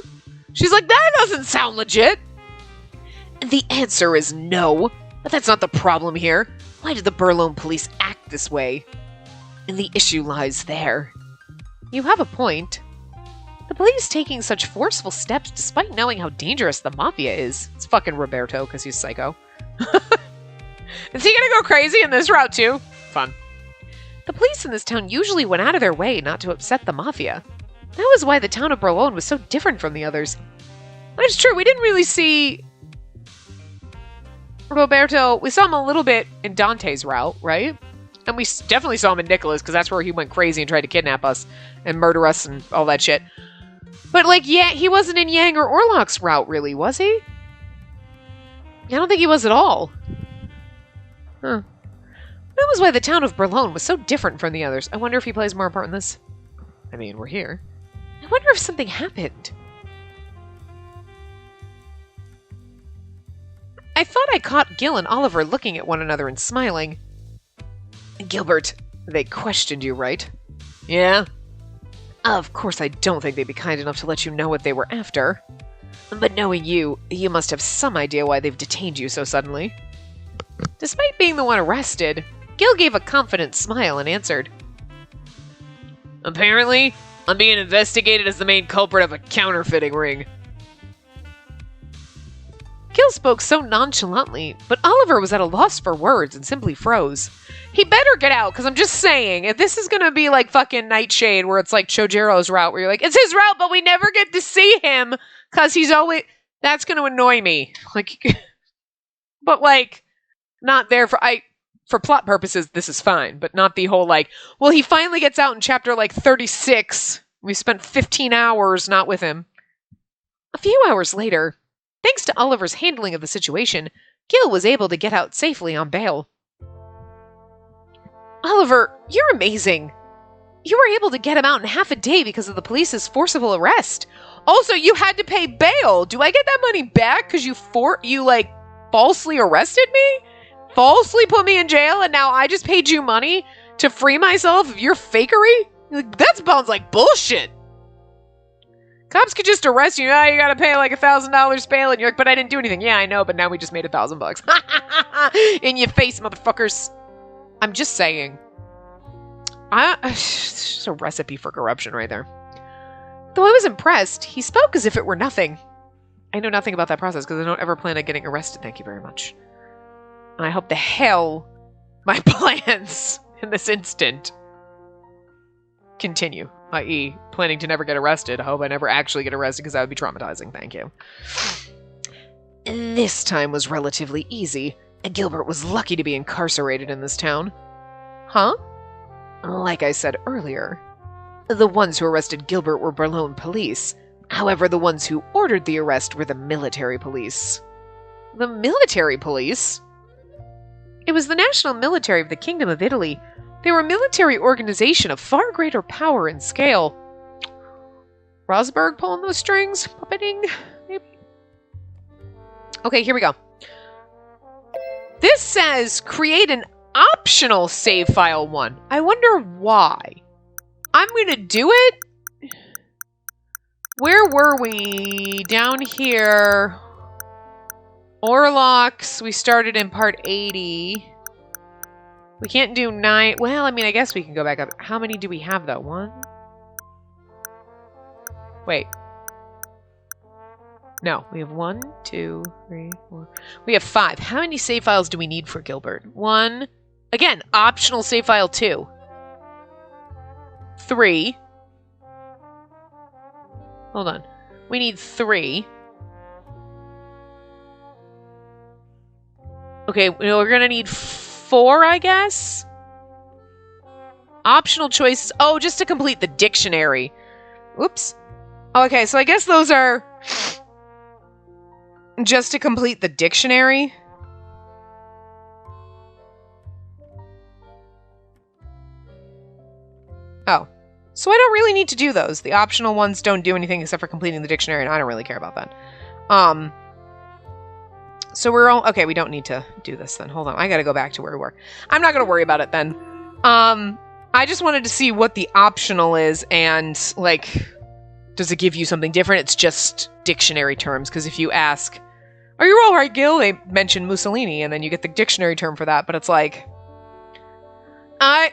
She's like, that doesn't sound legit. The answer is no. But that's not the problem here. Why did the Burlone police act this way? And the issue lies there. You have a point. The police taking such forceful steps despite knowing how dangerous the mafia is. It's fucking Roberto, because he's psycho. Is he gonna go crazy in this route too? Fun. The police in this town usually went out of their way not to upset the mafia. That was why the town of Burlone was so different from the others. That's true, we didn't really see Roberto. We saw him a little bit in Dante's route, right? And we definitely saw him in Nicholas, because that's where he went crazy and tried to kidnap us and murder us and all that shit. But, like, yeah, he wasn't in Yang or Orlok's route, really, was he? I don't think he was at all. Huh. That was why the town of Burlone was so different from the others. I wonder if he plays more part in this. I mean, we're here. I wonder if something happened. I thought I caught Gil and Oliver looking at one another and smiling. Gilbert, they questioned you, right? Yeah. Of course, I don't think they'd be kind enough to let you know what they were after. But knowing you, you must have some idea why they've detained you so suddenly. Despite being the one arrested, Gil gave a confident smile and answered. Apparently, I'm being investigated as the main culprit of a counterfeiting ring. Gil spoke so nonchalantly, but Oliver was at a loss for words and simply froze. He better get out, because I'm just saying, if this is going to be like fucking Nightshade, where it's like Chojiro's route, where you're like, it's his route, but we never get to see him, because he's always... That's going to annoy me. Like, but like, not there for... For plot purposes, this is fine, but not the whole like, well, he finally gets out in chapter like 36. We spent 15 hours not with him. A few hours later, thanks to Oliver's handling of the situation, Gil was able to get out safely on bail. Oliver, you're amazing. You were able to get him out in half a day because of the police's forcible arrest. Also, you had to pay bail. Do I get that money back because you falsely arrested me? Falsely put me in jail, and now I just paid you money to free myself of your fakery? That sounds like bullshit. Cops could just arrest you. Oh, you gotta pay like $1,000 bail. And you're like, but I didn't do anything. Yeah, I know, but now we just made $1,000. In your face, motherfuckers. I'm just saying. It's just a recipe for corruption right there. Though I was impressed, he spoke as if it were nothing. I know nothing about that process because I don't ever plan on getting arrested. Thank you very much. And I hope the hell my plans in this instant continue. I.e., planning to never get arrested. I hope I never actually get arrested because that would be traumatizing. Thank you. This time was relatively easy. Gilbert was lucky to be incarcerated in this town. Huh? Like I said earlier, the ones who arrested Gilbert were Boulogne police. However, the ones who ordered the arrest were the military police. The military police? It was the national military of the Kingdom of Italy. They were a military organization of far greater power and scale. Rosberg pulling those strings? Puppeting? Maybe? Okay, here we go. This says create an optional save file 1. I wonder why. I'm going to do it. Where were we? Down here. Orlocks. We started in part 80. We can't do 9. Well, I mean, I guess we can go back up. How many do we have, though? 1? Wait. No, we have 1, 2, 3, 4. We have 5. How many save files do we need for Gilbert? 1. Again, optional save file 2. 3. Hold on. We need 3. Okay, we're gonna need 4, I guess? Optional choices. Oh, just to complete the dictionary. Oops. Okay, so I guess those are just to complete the dictionary. Oh. So I don't really need to do those. The optional ones don't do anything except for completing the dictionary, and I don't really care about that. So we're all... Okay, we don't need to do this then. Hold on. I gotta go back to where we were. I'm not gonna worry about it then. I just wanted to see what the optional is, and, like, does it give you something different? It's just dictionary terms, because if you ask, are you all right, Gil? They mention Mussolini, and then you get the dictionary term for that, but it's like...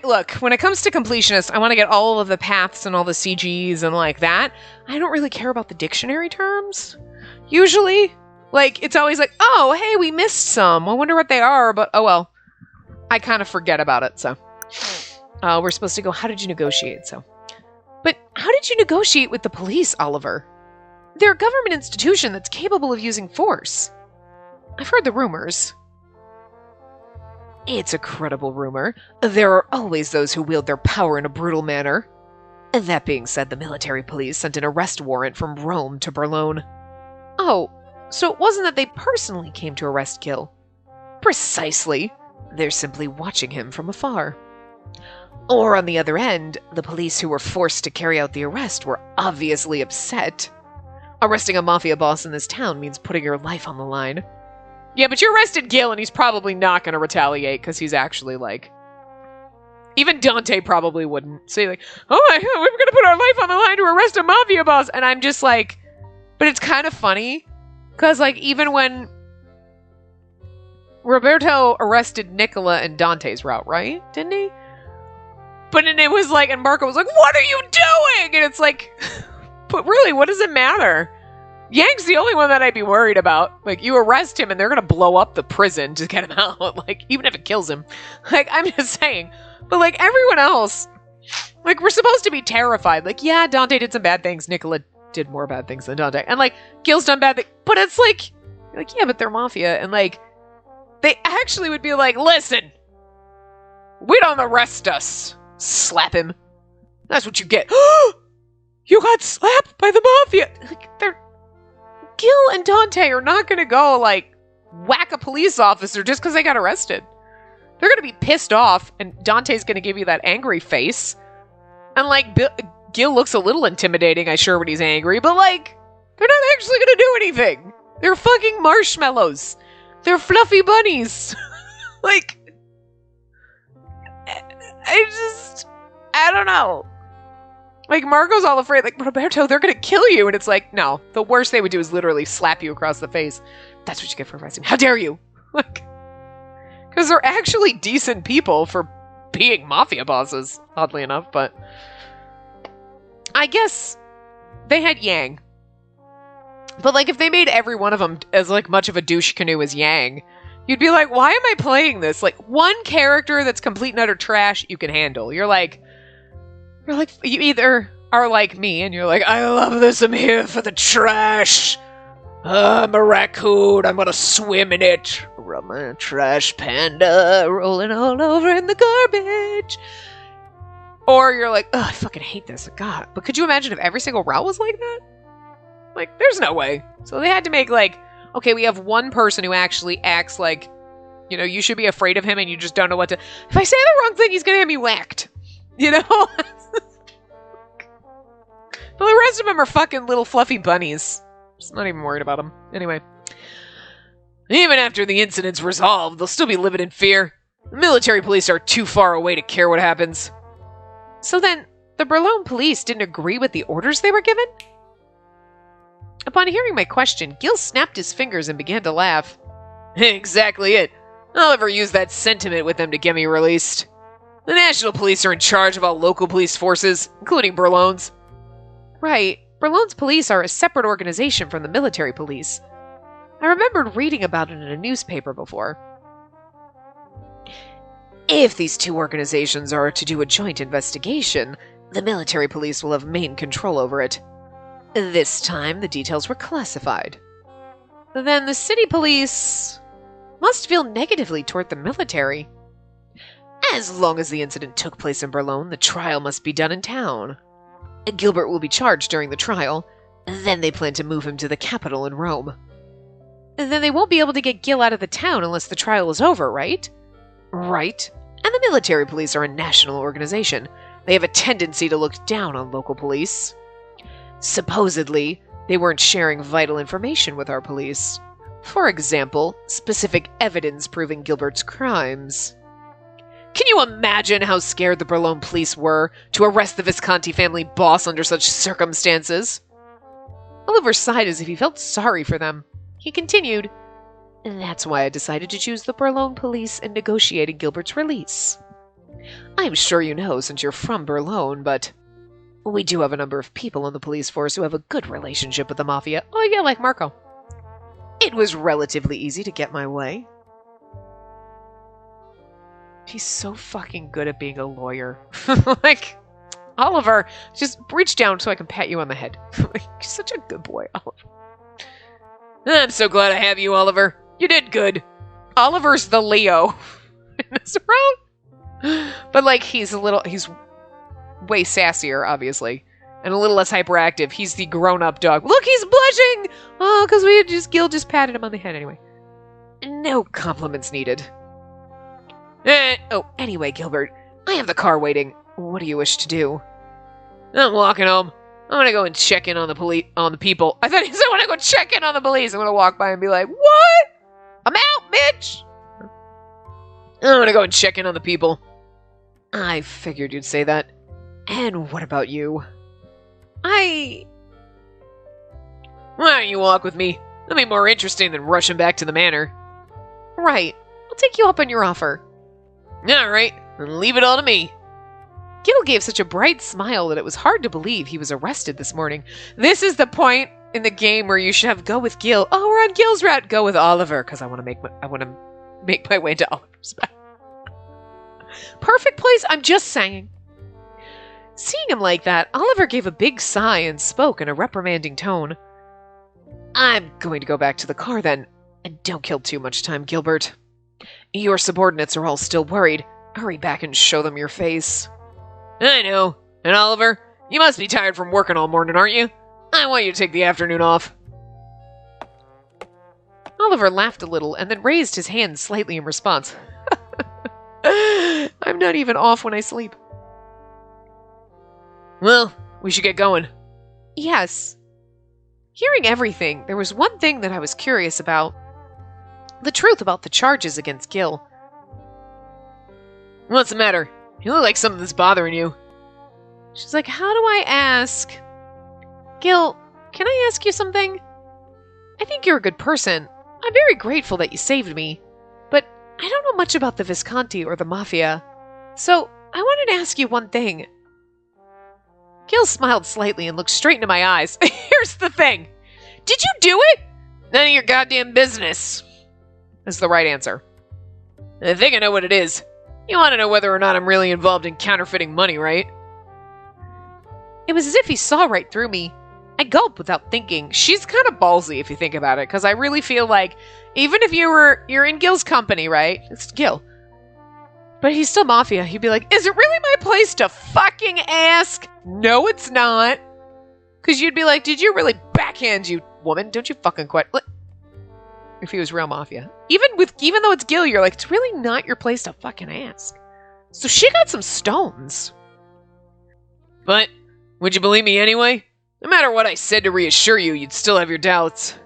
Look, when it comes to completionist, I want to get all of the paths and all the CGs and like that. I don't really care about the dictionary terms. Usually, like, it's always like, oh, hey, we missed some. I wonder what they are, but oh well. I kind of forget about it, so. We're supposed to go, how did you negotiate, so. But how did you negotiate with the police, Oliver? They're a government institution that's capable of using force. I've heard the rumors. It's a credible rumor. There are always those who wield their power in a brutal manner. That being said, the military police sent an arrest warrant from Rome to Boulogne. Oh, so it wasn't that they personally came to arrest Gil. Precisely. They're simply watching him from afar. Or on the other end, the police who were forced to carry out the arrest were obviously upset. Arresting a mafia boss in this town means putting your life on the line. Yeah, but you arrested Gil, and he's probably not going to retaliate, because he's actually, like... Even Dante probably wouldn't say, like, oh my god, we're going to put our life on the line to arrest a mafia boss! And I'm just like... But it's kind of funny, because, like, even when... Roberto arrested Nicola in Dante's route, right? Didn't he? But then it was like... And Marco was like, what are you doing? And it's like... But really, what does it matter? Yang's the only one that I'd be worried about. Like, you arrest him and they're gonna blow up the prison to get him out. Like, even if it kills him. Like, I'm just saying. But, like, everyone else, like, we're supposed to be terrified. Like, yeah, Dante did some bad things. Nicola did more bad things than Dante. And, like, Gil's done bad things. But it's like, yeah, but they're mafia. And, like, they actually would be like, listen, we don't arrest us. Slap him. That's what you get. You got slapped by the mafia. Like, they're... Gil and Dante are not going to go, like, whack a police officer just because they got arrested. They're going to be pissed off, and Dante's going to give you that angry face. And, like, Gil looks a little intimidating, I'm sure, when he's angry, but, like, they're not actually going to do anything. They're fucking marshmallows. They're fluffy bunnies. Like, I don't know. Like, Marco's all afraid, like, Roberto, they're gonna kill you. And it's like, no, the worst they would do is literally slap you across the face. That's what you get for arresting me. How dare you? Like, because they're actually decent people for being mafia bosses, oddly enough, but I guess they had Yang. But, like, if they made every one of them as, like, much of a douche canoe as Yang, you'd be like, why am I playing this? Like, one character that's complete and utter trash, you can handle. You're like, you either are like me, and you're like, I love this, I'm here for the trash. I'm a raccoon, I'm gonna swim in it. I'm a trash panda, rolling all over in the garbage. Or you're like, ugh, I fucking hate this, God. But could you imagine if every single route was like that? Like, there's no way. So they had to make, like, okay, we have one person who actually acts like, you know, you should be afraid of him and you just don't know what to... If I say the wrong thing, he's gonna have me whacked. You know? But the rest of them are fucking little fluffy bunnies. Just not even worried about them. Anyway. Even after the incident's resolved, they'll still be living in fear. The military police are too far away to care what happens. So then, the Berlin police didn't agree with the orders they were given? Upon hearing my question, Gil snapped his fingers and began to laugh. Exactly it. Oliver used that sentiment with them to get me released. The national police are in charge of all local police forces, including Berlin's. Right. Berlin's police are a separate organization from the military police. I remembered reading about it in a newspaper before. If these two organizations are to do a joint investigation, the military police will have main control over it. This time, the details were classified. Then the city police must feel negatively toward the military. As long as the incident took place in Berlin, the trial must be done in town. Gilbert will be charged during the trial. Then they plan to move him to the capital in Rome. Then they won't be able to get Gil out of the town unless the trial is over, right? Right. And the military police are a national organization. They have a tendency to look down on local police. Supposedly, they weren't sharing vital information with our police. For example, specific evidence proving Gilbert's crimes. Can you imagine how scared the Berlin police were to arrest the Visconti family boss under such circumstances? Oliver sighed as if he felt sorry for them. He continued, That's why I decided to choose the Berlin police in negotiating Gilbert's release. I'm sure you know since you're from Berlin, but we do have a number of people on the police force who have a good relationship with the mafia. Oh yeah, like Marco. It was relatively easy to get my way. He's so fucking good at being a lawyer. Like, Oliver, just reach down so I can pat you on the head. You're such a good boy, Oliver. I'm so glad I have you, Oliver. You did good. Oliver's the Leo in this round. But, like, he's way sassier, obviously. And a little less hyperactive. He's the grown-up dog. Look, he's blushing! Oh, because Gil just patted him on the head anyway. No compliments needed. Anyway, Gilbert, I have the car waiting. What do you wish to do? I'm walking home. I'm gonna go and check in on the people. I thought he said I want to go check in on the police. I'm gonna walk by and be like, what? I'm out, bitch! I'm gonna go and check in on the people. I figured you'd say that. And what about you? Why don't you walk with me? That'll be more interesting than rushing back to the manor. Right. I'll take you up on your offer. Alright, then leave it all to me. Gil gave such a bright smile that it was hard to believe he was arrested this morning. This is the point in the game where you should have go with Gil. Oh, we're on Gil's route. Go with Oliver, because I want to make my way to Oliver's back. Perfect place, I'm just saying. Seeing him like that, Oliver gave a big sigh and spoke in a reprimanding tone. I'm going to go back to the car then, and don't kill too much time, Gilbert. Your subordinates are all still worried. Hurry back and show them your face. I know. And Oliver, you must be tired from working all morning, aren't you? I want you to take the afternoon off. Oliver laughed a little and then raised his hand slightly in response. I'm not even off when I sleep. Well, we should get going. Yes. Hearing everything, there was one thing that I was curious about. The truth about the charges against Gil. What's the matter? You look like something's bothering you. She's like, how do I ask? Gil, can I ask you something? I think you're a good person. I'm very grateful that you saved me. But I don't know much about the Visconti or the Mafia. So I wanted to ask you one thing. Gil smiled slightly and looked straight into my eyes. Here's the thing. Did you do it? None of your goddamn business. That's the right answer. I think I know what it is. You want to know whether or not I'm really involved in counterfeiting money, right? It was as if he saw right through me. I gulped without thinking. She's kind of ballsy if you think about it, because I really feel like, even if you're in Gil's company, right? It's Gil. But he's still Mafia. He'd be like, is it really my place to fucking ask? No, it's not. Because you'd be like, did you really backhand, you woman? Don't you fucking quit. If he was real Mafia. Even though it's Gil, you're like, it's really not your place to fucking ask. So she got some stones. But, would you believe me anyway? No matter what I said to reassure you, you'd still have your doubts.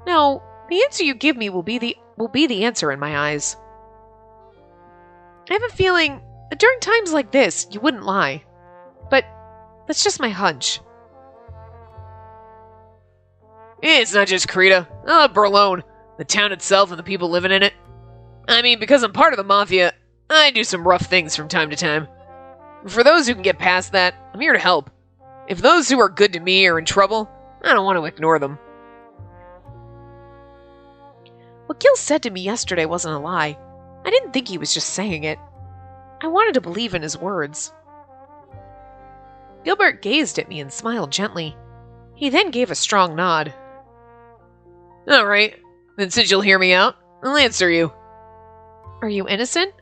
No, the answer you give me will be the answer in my eyes. I have a feeling that during times like this, you wouldn't lie. But that's just my hunch. It's not just Creta. I love Berlone, the town itself and the people living in it. I mean, because I'm part of the Mafia, I do some rough things from time to time. For those who can get past that, I'm here to help. If those who are good to me are in trouble, I don't want to ignore them. What Gil said to me yesterday wasn't a lie. I didn't think he was just saying it. I wanted to believe in his words. Gilbert gazed at me and smiled gently. He then gave a strong nod. All right, then since you'll hear me out, I'll answer you. Are you innocent?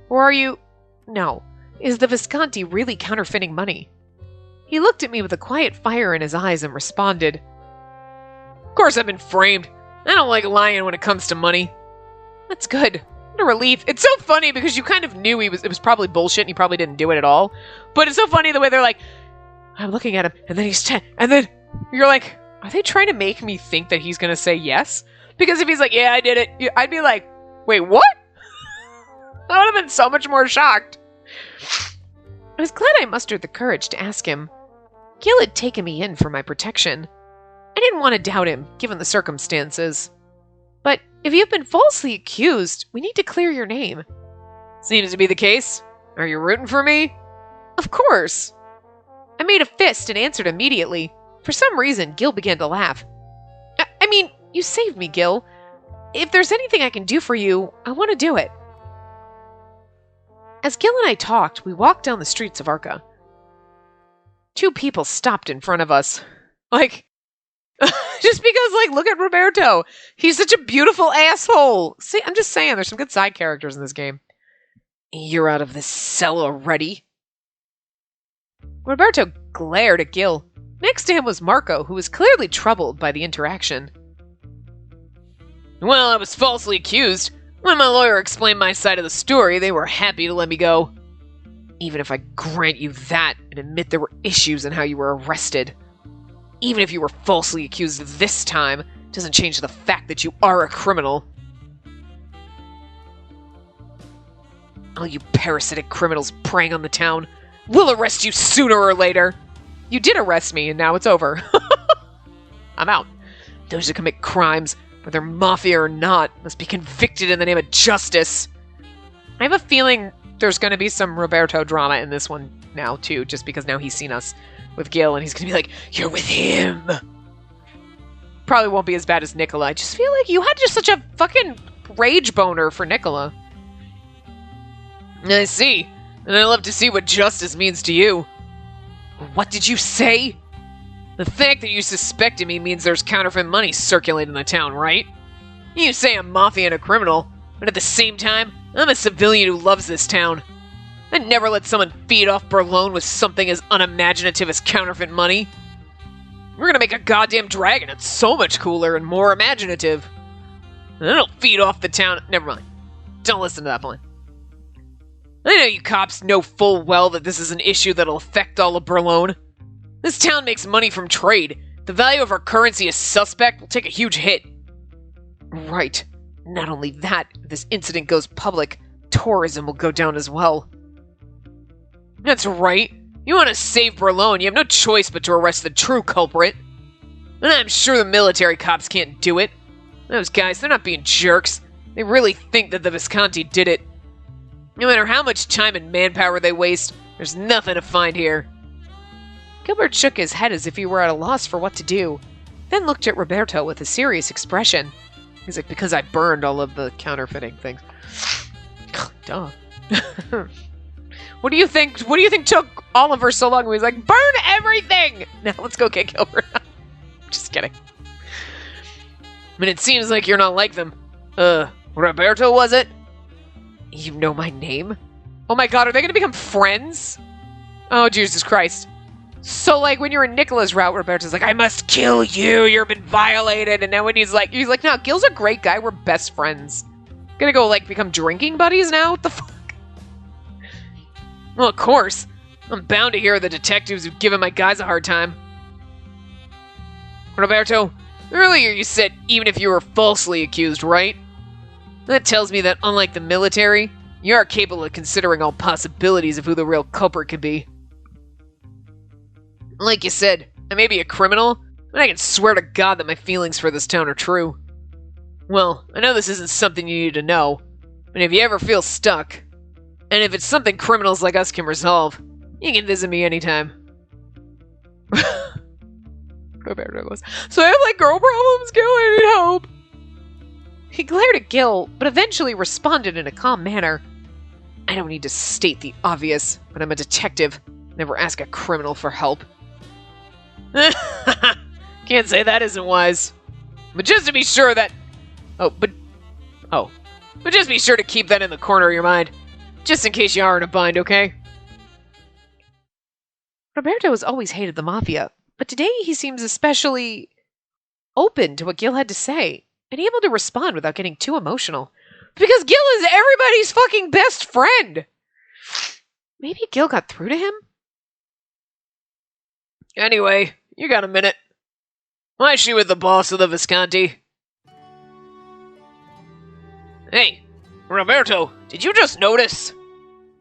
Or are you... No. Is the Visconti really counterfeiting money? He looked at me with a quiet fire in his eyes and responded. Of course I've been framed. I don't like lying when it comes to money. That's good. What a relief. It's so funny because you kind of knew it was probably bullshit and he probably didn't do it at all. But it's so funny the way they're like, I'm looking at him, and then he's 10, and then you're like, are they trying to make me think that he's going to say yes? Because if he's like, yeah, I did it, I'd be like, wait, what? I would have been so much more shocked. I was glad I mustered the courage to ask him. Gil had taken me in for my protection. I didn't want to doubt him, given the circumstances. But if you've been falsely accused, we need to clear your name. Seems to be the case. Are you rooting for me? Of course. I made a fist and answered immediately. For some reason, Gil began to laugh. I mean, you saved me, Gil. If there's anything I can do for you, I want to do it. As Gil and I talked, we walked down the streets of Arca. Two people stopped in front of us. Like, just because, like, look at Roberto. He's such a beautiful asshole. See, I'm just saying, there's some good side characters in this game. You're out of this cell already? Roberto glared at Gil. Next to him was Marco, who was clearly troubled by the interaction. Well, I was falsely accused. When my lawyer explained my side of the story, they were happy to let me go. Even if I grant you that and admit there were issues in how you were arrested. Even if you were falsely accused this time, it doesn't change the fact that you are a criminal. All you parasitic criminals preying on the town. We'll arrest you sooner or later. You did arrest me, and now it's over. I'm out. Those who commit crimes, whether mafia or not, must be convicted in the name of justice. I have a feeling there's going to be some Roberto drama in this one now, too, just because now he's seen us with Gil, and he's going to be like, you're with him. Probably won't be as bad as Nicola. I just feel like you had just such a fucking rage boner for Nicola. I see. And I'd love to see what justice means to you. What did you say? The fact that you suspected me means there's counterfeit money circulating in the town, right? You say I'm mafia and a criminal, but at the same time, I'm a civilian who loves this town. I'd never let someone feed off Berlone with something as unimaginative as counterfeit money. We're gonna make a goddamn dragon. It's so much cooler and more imaginative. And it'll feed off the town. Never mind. Don't listen to that point. I know you cops know full well that this is an issue that'll affect all of Berlone. This town makes money from trade. The value of our currency as suspect will take a huge hit. Right. Not only that, if this incident goes public, tourism will go down as well. That's right. You want to save Berlone, you have no choice but to arrest the true culprit. And I'm sure the military cops can't do it. Those guys, they're not being jerks. They really think that the Visconti did it. No matter how much time and manpower they waste, there's nothing to find here. Gilbert shook his head as if he were at a loss for what to do, then looked at Roberto with a serious expression. He's like, because I burned all of the counterfeiting things. Duh. What do you think took Oliver so long? He was like, burn everything! Now let's go get Gilbert. Just kidding. I mean, it seems like you're not like them. Roberto, was it? You know my name? Oh my god, are they gonna become friends? Oh, Jesus Christ. So, like, when you're in Nicola's route, Roberto's like, I must kill you, you've been violated. And now when he's like, no, Gil's a great guy, we're best friends. Gonna go, like, become drinking buddies now? What the fuck? Well, of course. I'm bound to hear the detectives who've given my guys a hard time. Roberto, earlier you said even if you were falsely accused, right? That tells me that, unlike the military, you are capable of considering all possibilities of who the real culprit could be. Like you said, I may be a criminal, but I can swear to God that my feelings for this town are true. Well, I know this isn't something you need to know, but if you ever feel stuck, and if it's something criminals like us can resolve, you can visit me anytime. Roberto goes, so I have, like, girl problems, Gil, I need help. He glared at Gil, but eventually responded in a calm manner. I don't need to state the obvious, but I'm a detective. Never ask a criminal for help. Can't say that isn't wise. But just to be sure that... But just be sure to keep that in the corner of your mind. Just in case you are in a bind, okay? Roberto has always hated the Mafia, but today he seems especially open to what Gil had to say, and able to respond without getting too emotional. Because Gil is everybody's fucking best friend! Maybe Gil got through to him? Anyway, you got a minute. Why is she with the boss of the Visconti? Hey, Roberto, did you just notice?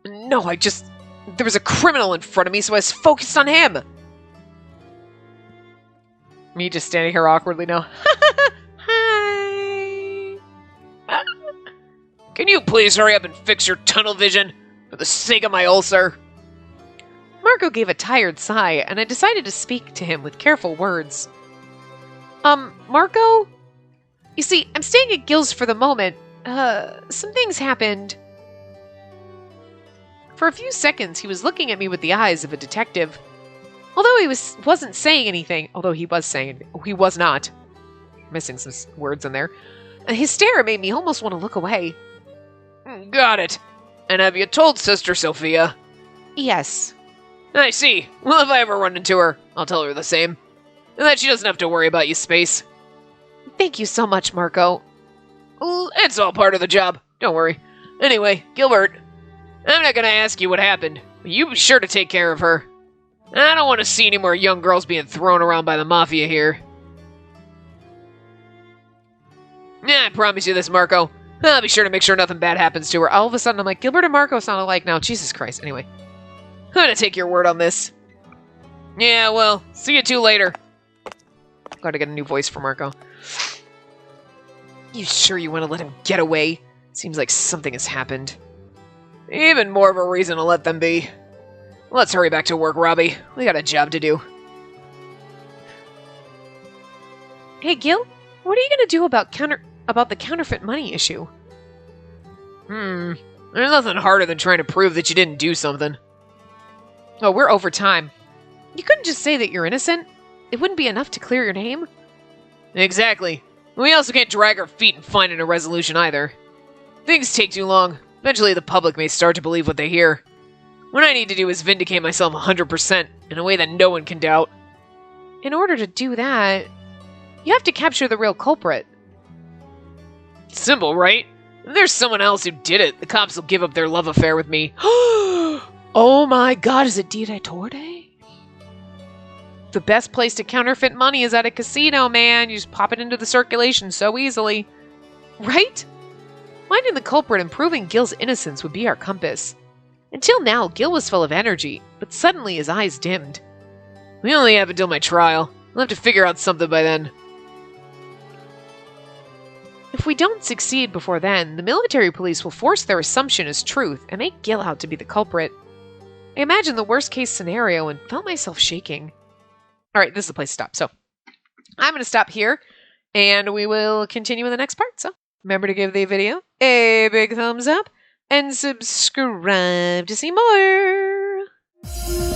No, there was a criminal in front of me, so I was focused on him. Me just standing here awkwardly now. Hi. Can you please hurry up and fix your tunnel vision for the sake of my ulcer? Marco gave a tired sigh, and I decided to speak to him with careful words. Marco? You see, I'm staying at Gil's for the moment. Some things happened. For a few seconds, he was looking at me with the eyes of a detective. Although he wasn't saying anything, he was not. Missing some words in there. His stare made me almost want to look away. Got it. And have you told Sister Sophia? Yes. I see. Well, if I ever run into her, I'll tell her the same. And that she doesn't have to worry about you, Space. Thank you so much, Marco. Well, it's all part of the job. Don't worry. Anyway, Gilbert, I'm not gonna ask you what happened, but you be sure to take care of her. I don't want to see any more young girls being thrown around by the Mafia here. I promise you this, Marco. I'll be sure to make sure nothing bad happens to her. All of a sudden, I'm like, Gilbert and Marco sound alike now. Jesus Christ. Anyway, I'm gonna take your word on this. Yeah, well, see you two later. Gotta get a new voice for Marco. You sure you want to let him get away? Seems like something has happened. Even more of a reason to let them be. Let's hurry back to work, Robbie. We got a job to do. Hey, Gil, what are you gonna do about the counterfeit money issue? There's nothing harder than trying to prove that you didn't do something. Oh, we're over time. You couldn't just say that you're innocent? It wouldn't be enough to clear your name? Exactly. We also can't drag our feet in finding a resolution either. Things take too long. Eventually the public may start to believe what they hear. What I need to do is vindicate myself 100% in a way that no one can doubt. In order to do that, you have to capture the real culprit. Simple, right? If there's someone else who did it, the cops will give up their love affair with me. Oh my god, is it direttore? The best place to counterfeit money is at a casino, man. You just pop it into the circulation so easily. Right? Finding the culprit and proving Gil's innocence would be our compass. Until now, Gil was full of energy, but suddenly his eyes dimmed. We only have until my trial. I'll have to figure out something by then. If we don't succeed before then, the military police will force their assumption as truth and make Gil out to be the culprit. I imagined the worst case scenario and felt myself shaking. Alright, this is the place to stop. So, I'm going to stop here, and we will continue in the next part. So, remember to give the video a big thumbs up, and subscribe to see more!